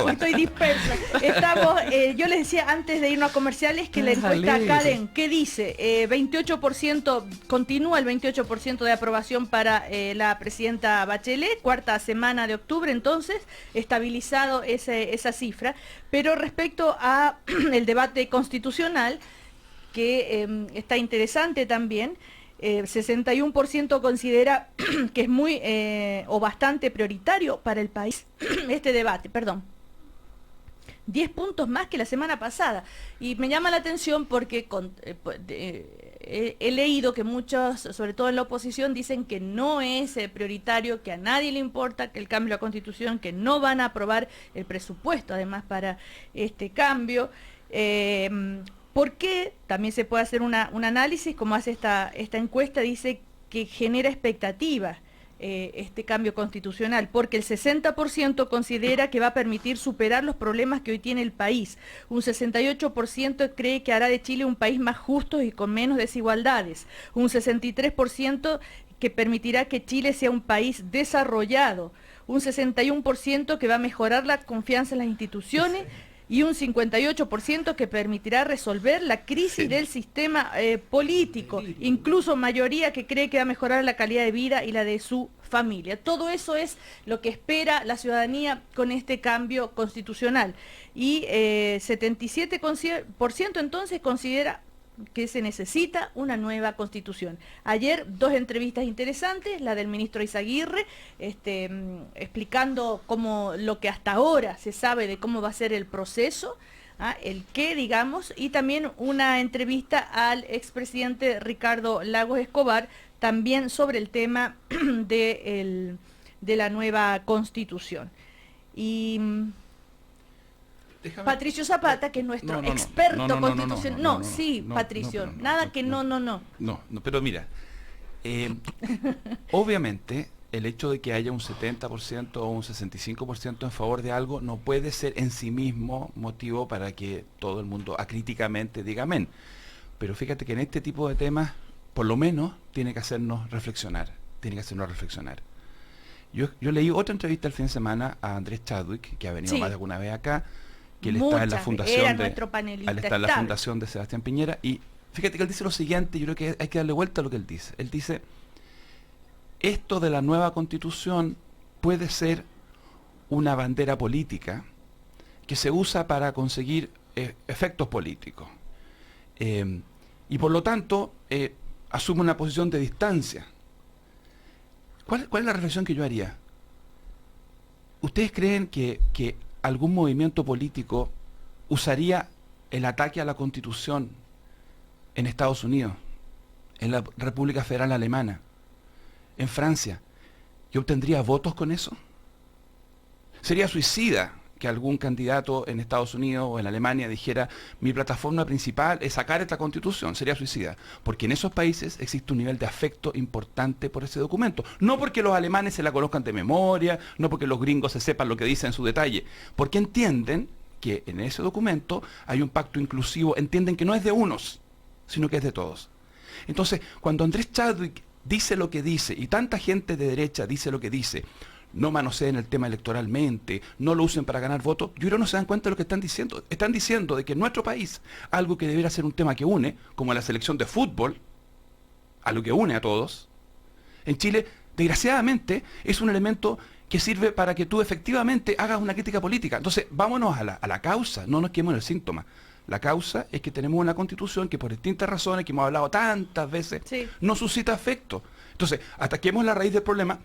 estoy dispersa. Estamos, yo les decía antes de irnos a comerciales que la encuesta Karen, ¿qué dice? 28%, continúa el 28% de aprobación para la presidenta Bachelet, cuarta semana de octubre, entonces, estabilizado esa cifra. Pero respecto a el debate constitucional, que está interesante también, 61% considera que es muy o bastante prioritario para el país este debate, 10 puntos más que la semana pasada. Y me llama la atención porque he leído que muchos, sobre todo en la oposición, dicen que no es prioritario, que a nadie le importa que el cambio de la Constitución, que no van a aprobar el presupuesto además para este cambio. ¿Por qué? También se puede hacer un análisis, como hace esta encuesta, dice que genera expectativas este cambio constitucional, porque el 60% considera que va a permitir superar los problemas que hoy tiene el país. Un 68% cree que hará de Chile un país más justo y con menos desigualdades. Un 63% que permitirá que Chile sea un país desarrollado. Un 61% que va a mejorar la confianza en las instituciones. Y un 58% que permitirá resolver la crisis del sistema político, incluso mayoría que cree que va a mejorar la calidad de vida y la de su familia. Todo eso es lo que espera la ciudadanía con este cambio constitucional. Y 77% entonces considera que se necesita una nueva constitución. Ayer 2 entrevistas interesantes, la del ministro Izaguirre, explicando lo que hasta ahora se sabe de cómo va a ser el proceso, el qué, digamos, y también una entrevista al expresidente Ricardo Lagos Escobar, también sobre el tema de la nueva constitución. Y Patricio Zapata, que es nuestro experto constitucional. No, Patricio, nada que no. No, pero mira, obviamente el hecho de que haya un 70% o un 65% en favor de algo no puede ser en sí mismo motivo para que todo el mundo acríticamente diga amén. Pero fíjate que en este tipo de temas, por lo menos, tiene que hacernos reflexionar. Yo leí otra entrevista el fin de semana a Andrés Chadwick, que ha venido más de alguna vez acá, que él está en la fundación de Sebastián Piñera, y fíjate que él dice lo siguiente, yo creo que hay que darle vuelta a lo que él dice. Él dice, esto de la nueva constitución puede ser una bandera política que se usa para conseguir efectos políticos. Y por lo tanto, asume una posición de distancia. ¿Cuál es la reflexión que yo haría? ¿Ustedes creen que algún movimiento político usaría el ataque a la Constitución en Estados Unidos, en la República Federal Alemana, en Francia, ¿yo obtendría votos con eso? Sería suicida que algún candidato en Estados Unidos o en Alemania dijera, mi plataforma principal es sacar esta constitución. Sería suicida, porque en esos países existe un nivel de afecto importante por ese documento. No porque los alemanes se la conozcan de memoria, no porque los gringos se sepan lo que dice en su detalle, porque entienden que en ese documento hay un pacto inclusivo, entienden que no es de unos, sino que es de todos. Entonces, cuando Andrés Chadwick dice lo que dice, y tanta gente de derecha dice lo que dice, no manoseen el tema electoralmente, no lo usen para ganar votos, yo creo que no se dan cuenta de lo que están diciendo. Están diciendo de que en nuestro país, algo que debería ser un tema que une, como la selección de fútbol, algo que une a todos, en Chile, desgraciadamente, es un elemento que sirve para que tú efectivamente hagas una crítica política. Entonces, vámonos a la causa, no nos quedemos en el síntoma. La causa es que tenemos una constitución que por distintas razones, que hemos hablado tantas veces, no suscita afecto. Entonces, ataquemos la raíz del problema,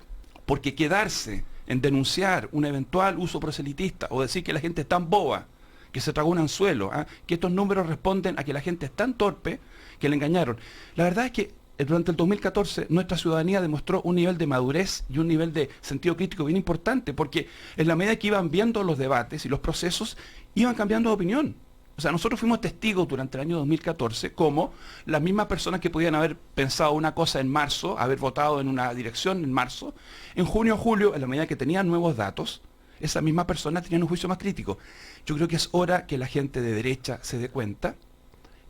porque quedarse en denunciar un eventual uso proselitista o decir que la gente es tan boba, que se tragó un anzuelo, que estos números responden a que la gente es tan torpe que le engañaron. La verdad es que durante el 2014 nuestra ciudadanía demostró un nivel de madurez y un nivel de sentido crítico bien importante, porque en la medida que iban viendo los debates y los procesos, iban cambiando de opinión. O sea, nosotros fuimos testigos durante el año 2014 como las mismas personas que podían haber pensado una cosa en marzo, haber votado en una dirección en marzo, en junio o julio, en la medida que tenían nuevos datos, esas mismas personas tenían un juicio más crítico. Yo creo que es hora que la gente de derecha se dé cuenta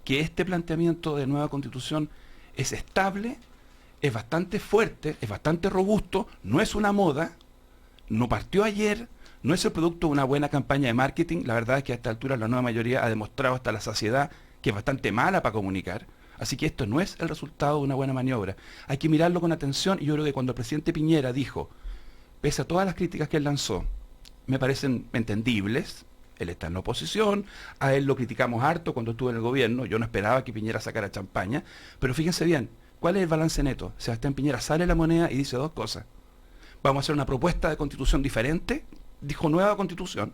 que este planteamiento de nueva constitución es estable, es bastante fuerte, es bastante robusto, no es una moda, no partió ayer, no es el producto de una buena campaña de marketing. La verdad es que a esta altura la nueva mayoría ha demostrado hasta la saciedad que es bastante mala para comunicar. Así que esto no es el resultado de una buena maniobra. Hay que mirarlo con atención, y yo creo que cuando el presidente Piñera dijo, pese a todas las críticas que él lanzó, me parecen entendibles, él está en la oposición, a él lo criticamos harto cuando estuvo en el gobierno, yo no esperaba que Piñera sacara champaña, pero fíjense bien, ¿cuál es el balance neto? Sebastián Piñera sale la moneda y dice dos cosas. Vamos a hacer una propuesta de constitución diferente, dijo nueva constitución,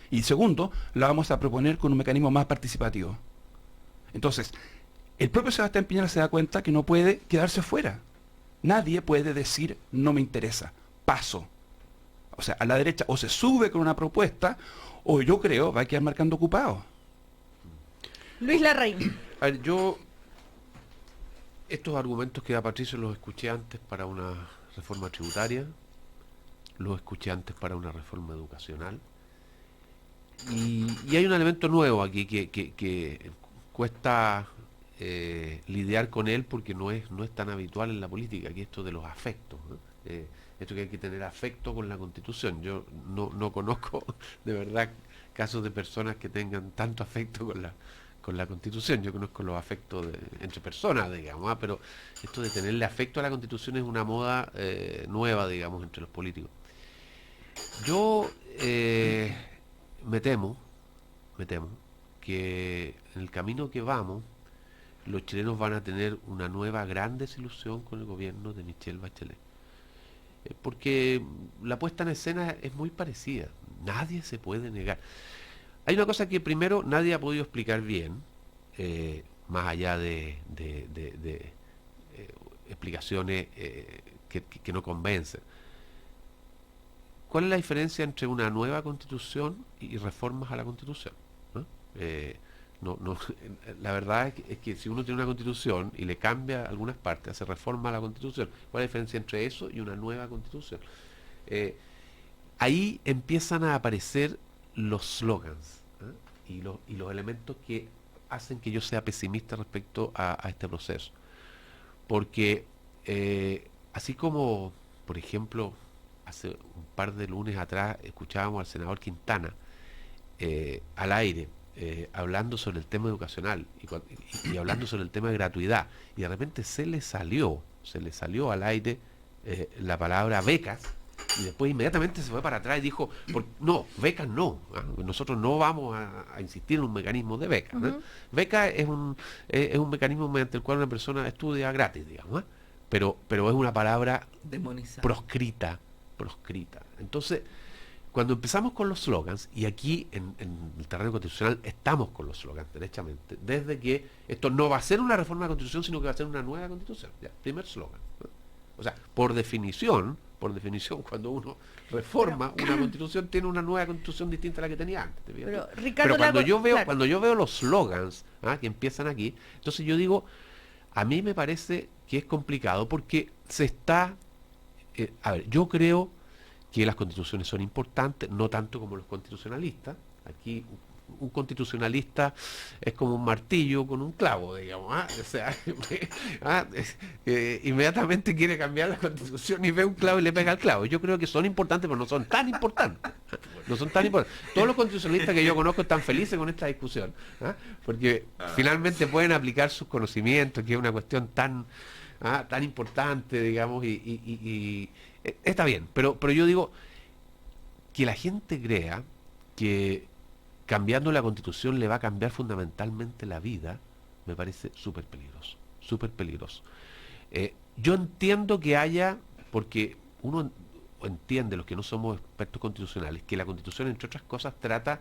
y segundo, la vamos a proponer con un mecanismo más participativo. Entonces, el propio Sebastián Piñera se da cuenta que no puede quedarse fuera. Nadie puede decir, no me interesa, paso. O sea, a la derecha o se sube con una propuesta, o yo creo va a quedar marcando ocupado. Luis Larraín. A ver, yo estos argumentos que da Patricio los escuché antes para una reforma tributaria, los escuché antes para una reforma educacional, y hay un elemento nuevo aquí que cuesta lidiar con él porque no es tan habitual en la política, que esto de los afectos, ¿no? Esto que hay que tener afecto con la Constitución. Yo no conozco de verdad casos de personas que tengan tanto afecto con la Constitución. Yo conozco los afectos entre personas, digamos, pero esto de tenerle afecto a la Constitución es una moda nueva, digamos, entre los políticos. Yo me temo que en el camino que vamos, los chilenos van a tener una nueva gran desilusión con el gobierno de Michelle Bachelet. Porque la puesta en escena es muy parecida, nadie se puede negar. Hay una cosa que primero nadie ha podido explicar bien, más allá de explicaciones que no convencen. ¿Cuál es la diferencia entre una nueva constitución y reformas a la constitución? La verdad es que si uno tiene una constitución y le cambia algunas partes, hace reforma a la constitución, ¿cuál es la diferencia entre eso y una nueva constitución? Ahí empiezan a aparecer los slogans, y los elementos que hacen que yo sea pesimista respecto a este proceso. Porque así como, por ejemplo, hace un par de lunes atrás escuchábamos al senador Quintana al aire, hablando sobre el tema educacional y hablando sobre el tema de gratuidad, y de repente se le salió al aire la palabra becas, y después inmediatamente se fue para atrás y dijo, no, becas no, nosotros no vamos a insistir en un mecanismo de becas. Beca es un mecanismo mediante el cual una persona estudia gratis, digamos, pero es una palabra demonizada, proscrita. Entonces, cuando empezamos con los slogans, y aquí en el terreno constitucional estamos con los slogans, derechamente, desde que esto no va a ser una reforma de la Constitución, sino que va a ser una nueva Constitución. Ya, primer slogan, ¿no? O sea, por definición, cuando uno reforma una constitución, tiene una nueva constitución distinta a la que tenía antes. Pero, Ricardo, cuando yo veo los slogans que empiezan aquí, entonces yo digo, a mí me parece que es complicado porque se está... a ver, yo creo que las constituciones son importantes, no tanto como los constitucionalistas. Aquí un constitucionalista es como un martillo con un clavo, digamos, o sea, inmediatamente quiere cambiar la constitución y ve un clavo y le pega al clavo. Yo creo que son importantes, pero no son tan importantes. No son tan importantes. Todos los constitucionalistas que yo conozco están felices con esta discusión, porque finalmente pueden aplicar sus conocimientos, que es una cuestión tan importante, digamos, y está bien, pero yo digo que la gente crea que cambiando la constitución le va a cambiar fundamentalmente la vida, me parece súper peligroso. Yo entiendo que haya, porque uno entiende, los que no somos expertos constitucionales, que la constitución, entre otras cosas, trata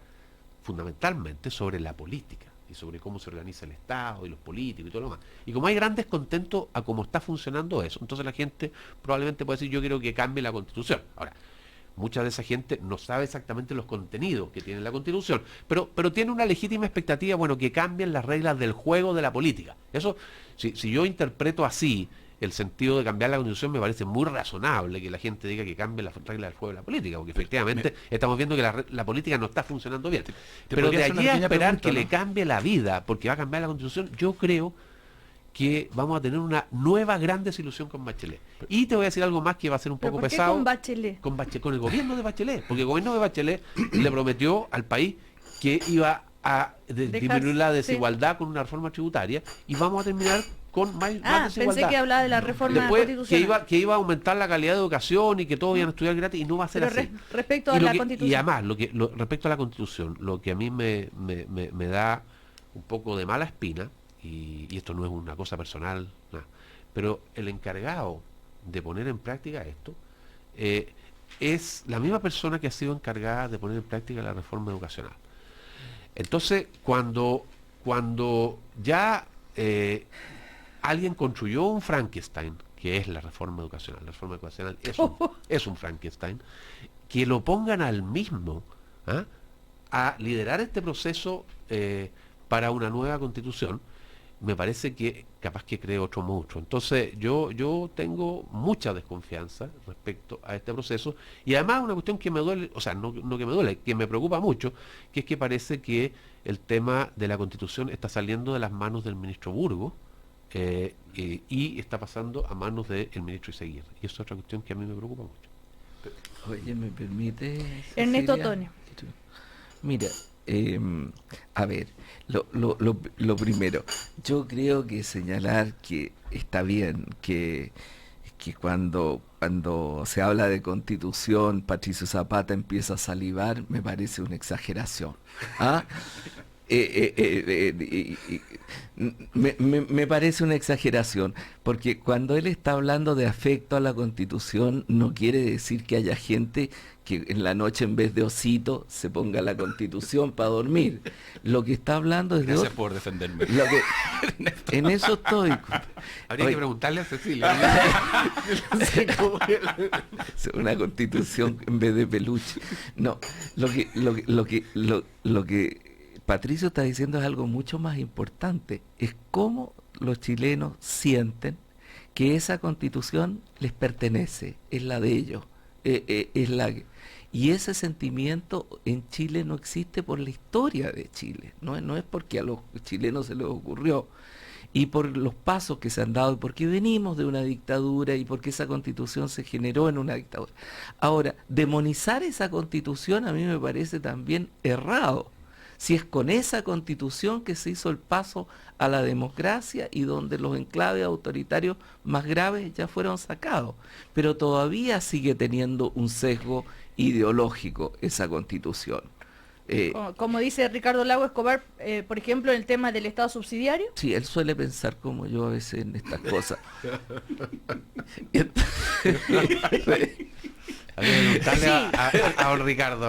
fundamentalmente sobre la política y sobre cómo se organiza el Estado y los políticos y todo lo demás. Y como hay gran descontento a cómo está funcionando eso, entonces la gente probablemente puede decir, yo quiero que cambie la constitución. Ahora, mucha de esa gente no sabe exactamente los contenidos que tiene la Constitución, pero tiene una legítima expectativa, bueno, que cambien las reglas del juego de la política. Eso, si yo interpreto así el sentido de cambiar la Constitución, me parece muy razonable que la gente diga que cambie las reglas del juego de la política, porque efectivamente estamos viendo que la política no está funcionando bien. Pero de allí a esperar que le cambie la vida, porque va a cambiar la Constitución, yo creo que vamos a tener una nueva gran desilusión con Bachelet. Y te voy a decir algo más que va a ser un poco pesado. ¿Con Bachelet? Con el gobierno de Bachelet. Porque el gobierno de Bachelet le prometió al país que iba a disminuir la desigualdad con una reforma tributaria y vamos a terminar con más desigualdad. Pensé que hablaba de la reforma constitucional. Que iba a aumentar la calidad de educación y que todos iban a estudiar gratis y no va a ser así. Respecto a la Constitución. Y además, respecto a la Constitución, lo que a mí me da un poco de mala espina, y esto no es una cosa personal, pero el encargado de poner en práctica esto es la misma persona que ha sido encargada de poner en práctica la reforma educacional. Entonces, cuando ya alguien construyó un Frankenstein, que es la reforma educacional es un Frankenstein, que lo pongan al mismo a liderar este proceso para una nueva constitución, me parece que capaz que cree otro monstruo. Entonces yo tengo mucha desconfianza respecto a este proceso, y además una cuestión que me duele, o sea, no que me duele, que me preocupa mucho, que es que parece que el tema de la Constitución está saliendo de las manos del ministro Burgos y está pasando a manos del ministro Iseguirre, y eso es otra cuestión que a mí me preocupa mucho. Oye, ¿me permite, Ernesto Cecilia? Antonio. Mira, a ver, lo primero, yo creo que señalar que está bien que cuando se habla de Constitución, Patricio Zapata empieza a salivar, me parece una exageración. Me parece una exageración, porque cuando él está hablando de afecto a la Constitución, no quiere decir que haya gente que en la noche en vez de osito se ponga la Constitución para dormir. Lo que está hablando es de... Gracias por defenderme. En eso estoy. Habría que preguntarle a Cecilia. Una Constitución en vez de peluche. No, lo que Patricio está diciendo es algo mucho más importante. Es cómo los chilenos sienten que esa Constitución les pertenece, es la de ellos, y ese sentimiento en Chile no existe por la historia de Chile, no es porque a los chilenos se les ocurrió, y por los pasos que se han dado, y porque venimos de una dictadura, y porque esa Constitución se generó en una dictadura. Ahora, demonizar esa Constitución a mí me parece también errado, si es con esa Constitución que se hizo el paso a la democracia y donde los enclaves autoritarios más graves ya fueron sacados. Pero todavía sigue teniendo un sesgo ideológico esa Constitución. Como dice Ricardo Lago Escobar, por ejemplo, en el tema del Estado subsidiario. Sí, él suele pensar como yo a veces en estas cosas. A don Ricardo.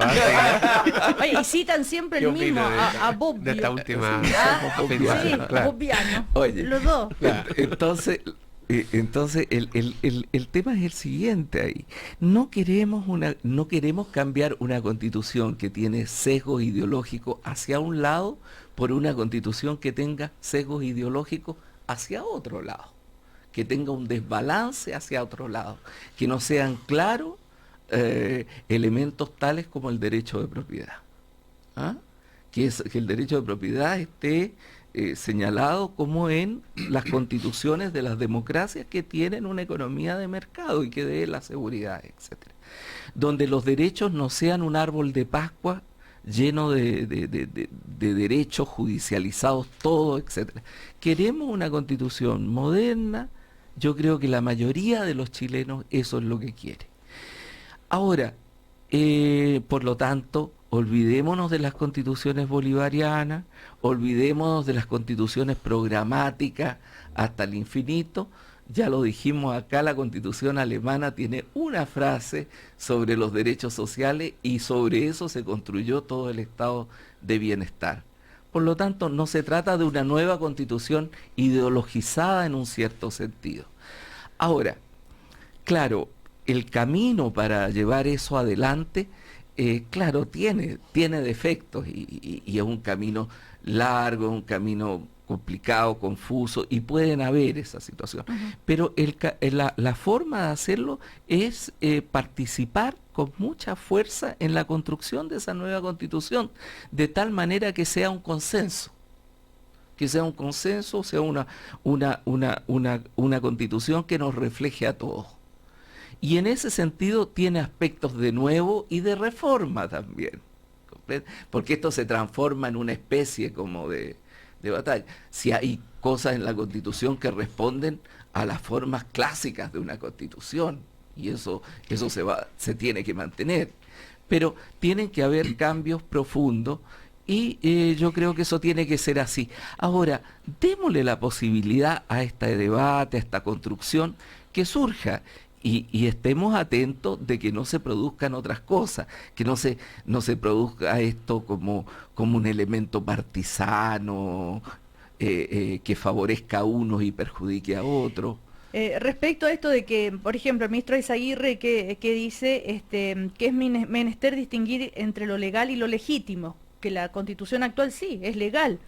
Oye, y citan siempre el mismo, a Bobbio. De esta última Bobbiano. Oye, los dos. Entonces, Entonces, el tema es el siguiente ahí. No queremos cambiar una constitución que tiene sesgos ideológicos hacia un lado por una constitución que tenga sesgos ideológicos hacia otro lado, que tenga un desbalance hacia otro lado, que no sean claros elementos tales como el derecho de propiedad. ¿Ah? Que el derecho de propiedad esté señalado como en las constituciones de las democracias que tienen una economía de mercado y que dé la seguridad, etcétera. Donde los derechos no sean un árbol de Pascua lleno de derechos judicializados, todo, etcétera. Queremos una constitución moderna. Yo creo que la mayoría de los chilenos eso es lo que quiere. Ahora, por lo tanto, olvidémonos de las constituciones bolivarianas, olvidémonos de las constituciones programáticas hasta el infinito. Ya lo dijimos acá, la constitución alemana tiene una frase sobre los derechos sociales y sobre eso se construyó todo el estado de bienestar. Por lo tanto, no se trata de una nueva constitución ideologizada en un cierto sentido. Ahora, claro, el camino para llevar eso adelante, claro, tiene defectos y es un camino largo, un camino complicado, confuso, y pueden haber esa situación. Pero la forma de hacerlo es participar con mucha fuerza en la construcción de esa nueva constitución, de tal manera que sea un consenso. Sea una constitución que nos refleje a todos. Y en ese sentido tiene aspectos de nuevo y de reforma también, ¿comprende? Porque esto se transforma en una especie como de batalla. Si hay cosas en la Constitución que responden a las formas clásicas de una Constitución, y eso se tiene que mantener, pero tienen que haber cambios profundos y yo creo que eso tiene que ser así. Ahora, démosle la posibilidad a este debate, a esta construcción que surja. Y estemos atentos de que no se produzcan otras cosas, que no se produzca esto como un elemento partisano, que favorezca a unos y perjudique a otros. Respecto a esto de que, por ejemplo, el ministro Eizaguirre que dice que es menester distinguir entre lo legal y lo legítimo, que la Constitución actual sí, es legal,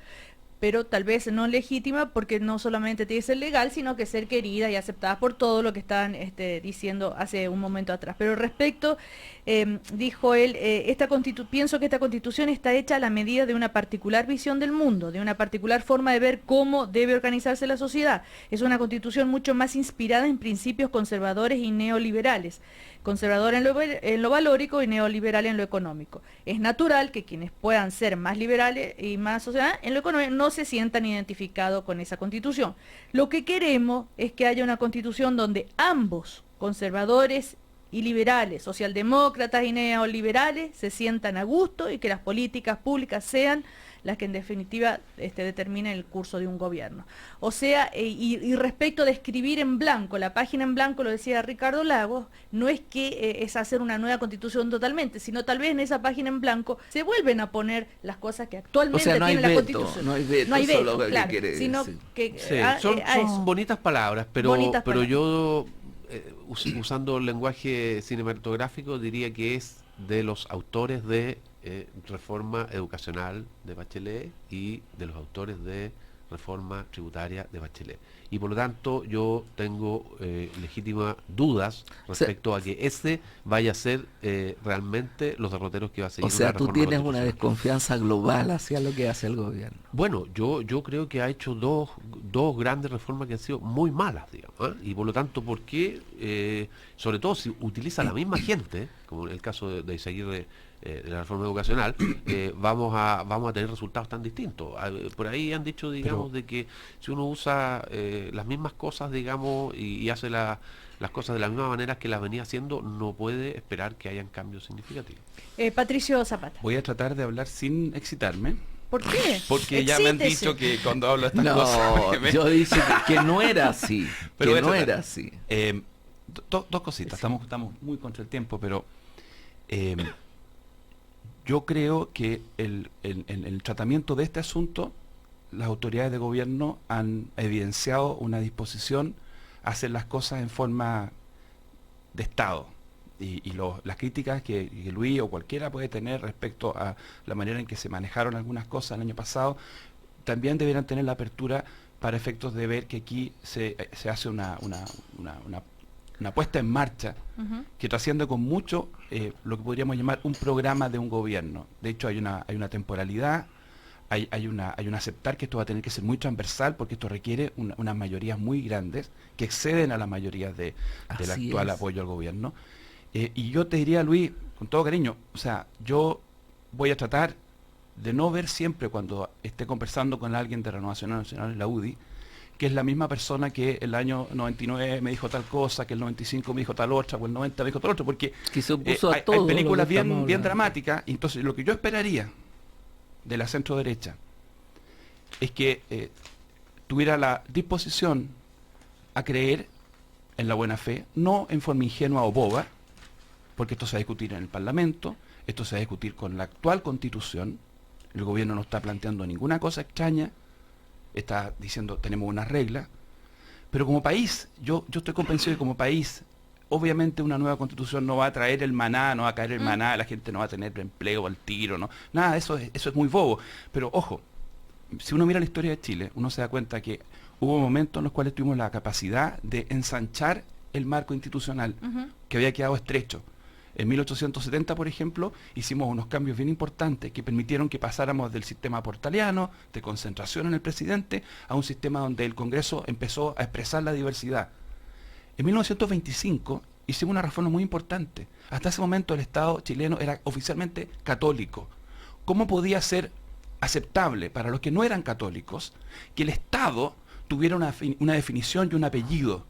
pero tal vez no legítima porque no solamente tiene que ser legal, sino que ser querida y aceptada por todo lo que estaban diciendo hace un momento atrás. Pero respecto, dijo él, pienso que esta Constitución está hecha a la medida de una particular visión del mundo, de una particular forma de ver cómo debe organizarse la sociedad. Es una Constitución mucho más inspirada en principios conservadores y neoliberales, conservador en lo valórico y neoliberal en lo económico. Es natural que quienes puedan ser más liberales y más sociedad en lo económico no se sientan identificados con esa Constitución. Lo que queremos es que haya una Constitución donde ambos, conservadores y liberales, socialdemócratas y neoliberales, se sientan a gusto y que las políticas públicas sean las que en definitiva determinen el curso de un gobierno. O sea, y respecto de escribir en blanco, la página en blanco, lo decía Ricardo Lagos, no es que es hacer una nueva constitución totalmente, sino tal vez en esa página en blanco se vuelven a poner las cosas que actualmente tiene la Constitución. No hay veto, claro, quiere sino decir. que sí, son bonitas palabras, pero yo usando el lenguaje cinematográfico diría que es de los autores de reforma educacional de Bachelet y de los autores de reforma tributaria de Bachelet. Y por lo tanto yo tengo legítimas dudas respecto a que ese vaya a ser realmente los derroteros que va a seguir. O sea, tú tienes una desconfianza global hacia lo que hace el gobierno. Bueno, yo creo que ha hecho dos grandes reformas que han sido muy malas, digamos, y por lo tanto, ¿por qué? Sobre todo si utiliza la misma gente, como en el caso de Eizaguirre, de la reforma educacional, vamos a tener resultados tan distintos. Por ahí han dicho, digamos, de que si uno usa las mismas cosas, digamos, y hace las cosas de la misma manera que las venía haciendo, no puede esperar que hayan cambios significativos. Patricio Zapata. Voy a tratar de hablar sin excitarme. ¿Por qué? Porque ya me han dicho que cuando hablo de estas cosas... No, yo dije que no era así. Pero que no era así. Dos cositas. Estamos muy contra el tiempo, pero... yo creo que en el tratamiento de este asunto, las autoridades de gobierno han evidenciado una disposición hacer las cosas en forma de Estado. Las críticas que Luis o cualquiera puede tener respecto a la manera en que se manejaron algunas cosas el año pasado, también deberán tener la apertura para efectos de ver que aquí se hace una puesta en marcha que trasciende con mucho lo que podríamos llamar un programa de un gobierno. De hecho, hay una temporalidad, hay un aceptar que esto va a tener que ser muy transversal, porque esto requiere unas mayorías muy grandes que exceden a las mayorías del actual apoyo al gobierno. Y yo te diría, Luis, con todo cariño, o sea, yo voy a tratar de no ver siempre, cuando esté conversando con alguien de Renovación Nacional en la UDI, que es la misma persona que el año 99 me dijo tal cosa, que el 95 me dijo tal otra, o el 90 me dijo tal otra, porque hay películas bien dramáticas. Y entonces lo que yo esperaría de la centro derecha es que tuviera la disposición a creer en la buena fe, no en forma ingenua o boba, porque esto se va a discutir en el Parlamento, esto se va a discutir con la actual Constitución. El gobierno no está planteando ninguna cosa extraña, está diciendo tenemos unas reglas, pero como país, yo estoy convencido de que como país, obviamente una nueva Constitución no va a traer el maná, no va a caer el maná, la gente no va a tener empleo al tiro, no, nada, eso es muy bobo. Pero ojo, si uno mira la historia de Chile, uno se da cuenta que hubo momentos en los cuales tuvimos la capacidad de ensanchar el marco institucional que había quedado estrecho. En 1870, por ejemplo, hicimos unos cambios bien importantes que permitieron que pasáramos del sistema portaliano, de concentración en el presidente, a un sistema donde el Congreso empezó a expresar la diversidad. En 1925 hicimos una reforma muy importante. Hasta ese momento el Estado chileno era oficialmente católico. ¿Cómo podía ser aceptable para los que no eran católicos que el Estado tuviera una definición y un apellido?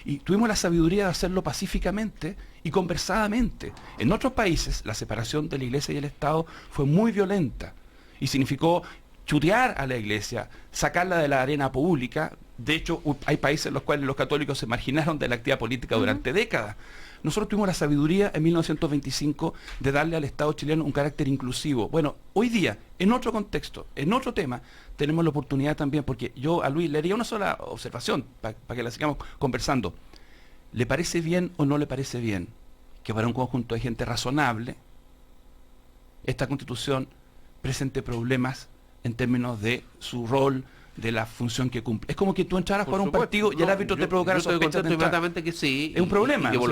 Y tuvimos la sabiduría de hacerlo pacíficamente y conversadamente. En otros países la separación de la Iglesia y el Estado fue muy violenta y significó chutear a la Iglesia, sacarla de la arena pública. De hecho, hay países en los cuales los católicos se marginaron de la actividad política durante décadas. Nosotros tuvimos la sabiduría en 1925 de darle al Estado chileno un carácter inclusivo. Bueno, hoy día, en otro contexto, en otro tema, tenemos la oportunidad también, porque yo a Luis le haría una sola observación para que la sigamos conversando. ¿Le parece bien o no le parece bien que para un conjunto de gente razonable esta Constitución presente problemas en términos de su rol, de la función que cumple? Es como que tú entraras por un partido y el árbitro te provocara sospechas de entrar. Inmediatamente que sí. Es un problema. Y que por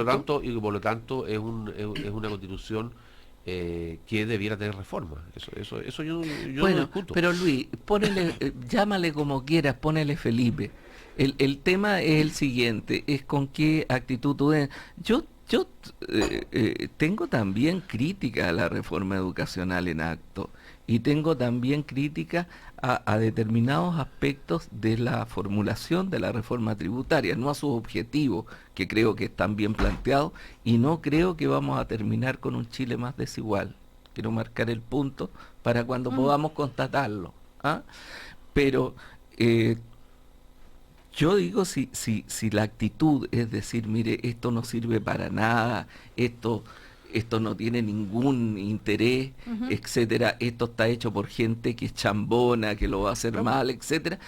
lo tanto es una Constitución que debiera tener reforma. Eso yo no discuto. Pero Luis, llámale como quieras, ponele Felipe. El tema es el siguiente, es con qué actitud tú ves. Yo tengo también crítica a la reforma educacional en acto, y tengo también crítica a determinados aspectos de la formulación de la reforma tributaria, no a sus objetivos, que creo que están bien planteados, y no creo que vamos a terminar con un Chile más desigual. Quiero marcar el punto para cuando podamos constatarlo. Pero yo digo, si la actitud es decir, mire, esto no sirve para nada, esto no tiene ningún interés, etcétera, esto está hecho por gente que es chambona, que lo va a hacer mal, etcétera,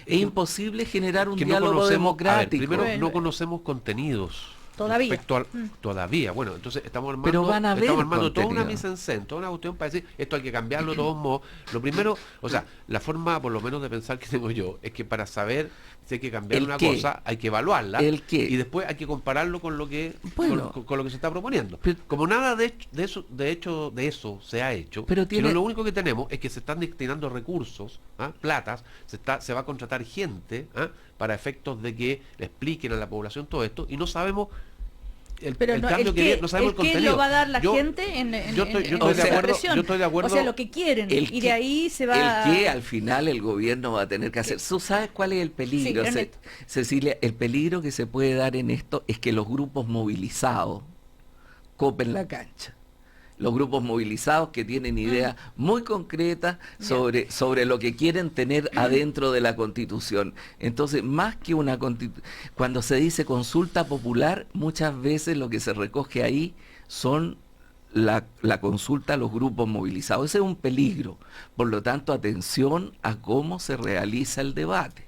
es imposible generar un diálogo democrático. Primero, no conocemos contenidos. Todavía. Todavía. Bueno, entonces estamos armando, pero van a toda una mise en scène, toda una cuestión para decir, esto hay que cambiarlo de todos modos. Lo primero, o sea, la forma por lo menos de pensar que tengo yo, es que para saber si hay que cambiar una cosa, hay que evaluarla, y después hay que compararlo con lo que con lo que se está proponiendo. Como nada de eso se ha hecho, sino lo único que tenemos es que se están destinando recursos, platas, se va a contratar gente para efectos de que le expliquen a la población todo esto, y no sabemos no sabemos el contenido. Lo va a dar la gente en yo estoy de acuerdo. O sea, lo que quieren, y de ahí se va... El que al final el gobierno va a tener que hacer. ¿Tú sabes cuál es el peligro, Cecilia? El peligro que se puede dar en esto es que los grupos movilizados copen la cancha. Los grupos movilizados que tienen ideas muy concretas sobre lo que quieren tener adentro de la Constitución. Entonces, más que una cuando se dice consulta popular, muchas veces lo que se recoge ahí son la consulta a los grupos movilizados. Ese es un peligro. Por lo tanto, atención a cómo se realiza el debate.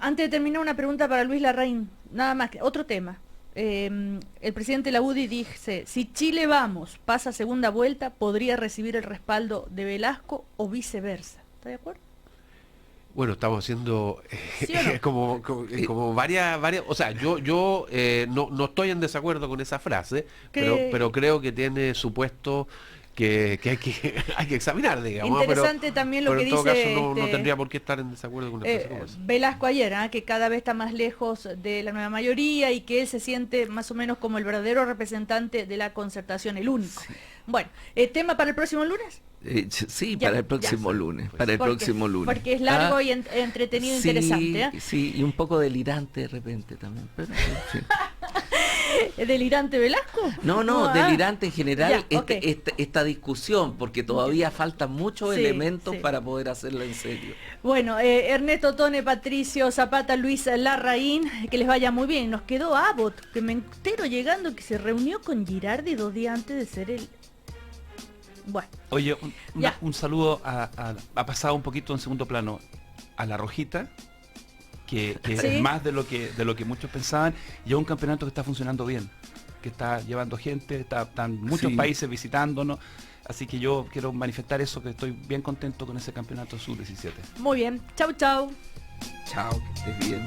Antes de terminar, una pregunta para Luis Larraín, nada más, otro tema. El presidente de la UDI dice, si Chile Vamos pasa segunda vuelta, podría recibir el respaldo de Velasco o viceversa. ¿Está de acuerdo? Bueno, estamos haciendo ¿Sí o no? como varias, o sea, yo no estoy en desacuerdo con esa frase, pero creo que tiene supuesto que hay que examinar, digamos. Interesante también lo pero que en todo dice caso no tendría por qué estar en desacuerdo con una frase como esa. Velasco ayer, que cada vez está más lejos de la nueva mayoría y que él se siente más o menos como el verdadero representante de la concertación, el único. Sí. Bueno, ¿tema para el próximo lunes? Sí, para el próximo lunes. Porque es largo y entretenido, sí, interesante. Sí, y un poco delirante de repente también. Pero, sí. ¿Delirante Velasco? No, delirante en general esta discusión, porque todavía faltan muchos elementos para poder hacerlo en serio. Bueno, Ernesto Tone, Patricio Zapata, Luis Larraín, que les vaya muy bien. Nos quedó Abbott, que me entero llegando que se reunió con Girardi 2 días antes de ser el... Bueno. Oye, un saludo ha pasado un poquito en segundo plano a la Rojita, que es más de lo que muchos pensaban, y es un campeonato que está funcionando bien, que está llevando gente, están muchos países visitándonos, así que yo quiero manifestar eso, que estoy bien contento con ese campeonato sub-17. Muy bien, chau. Chao, que estés bien.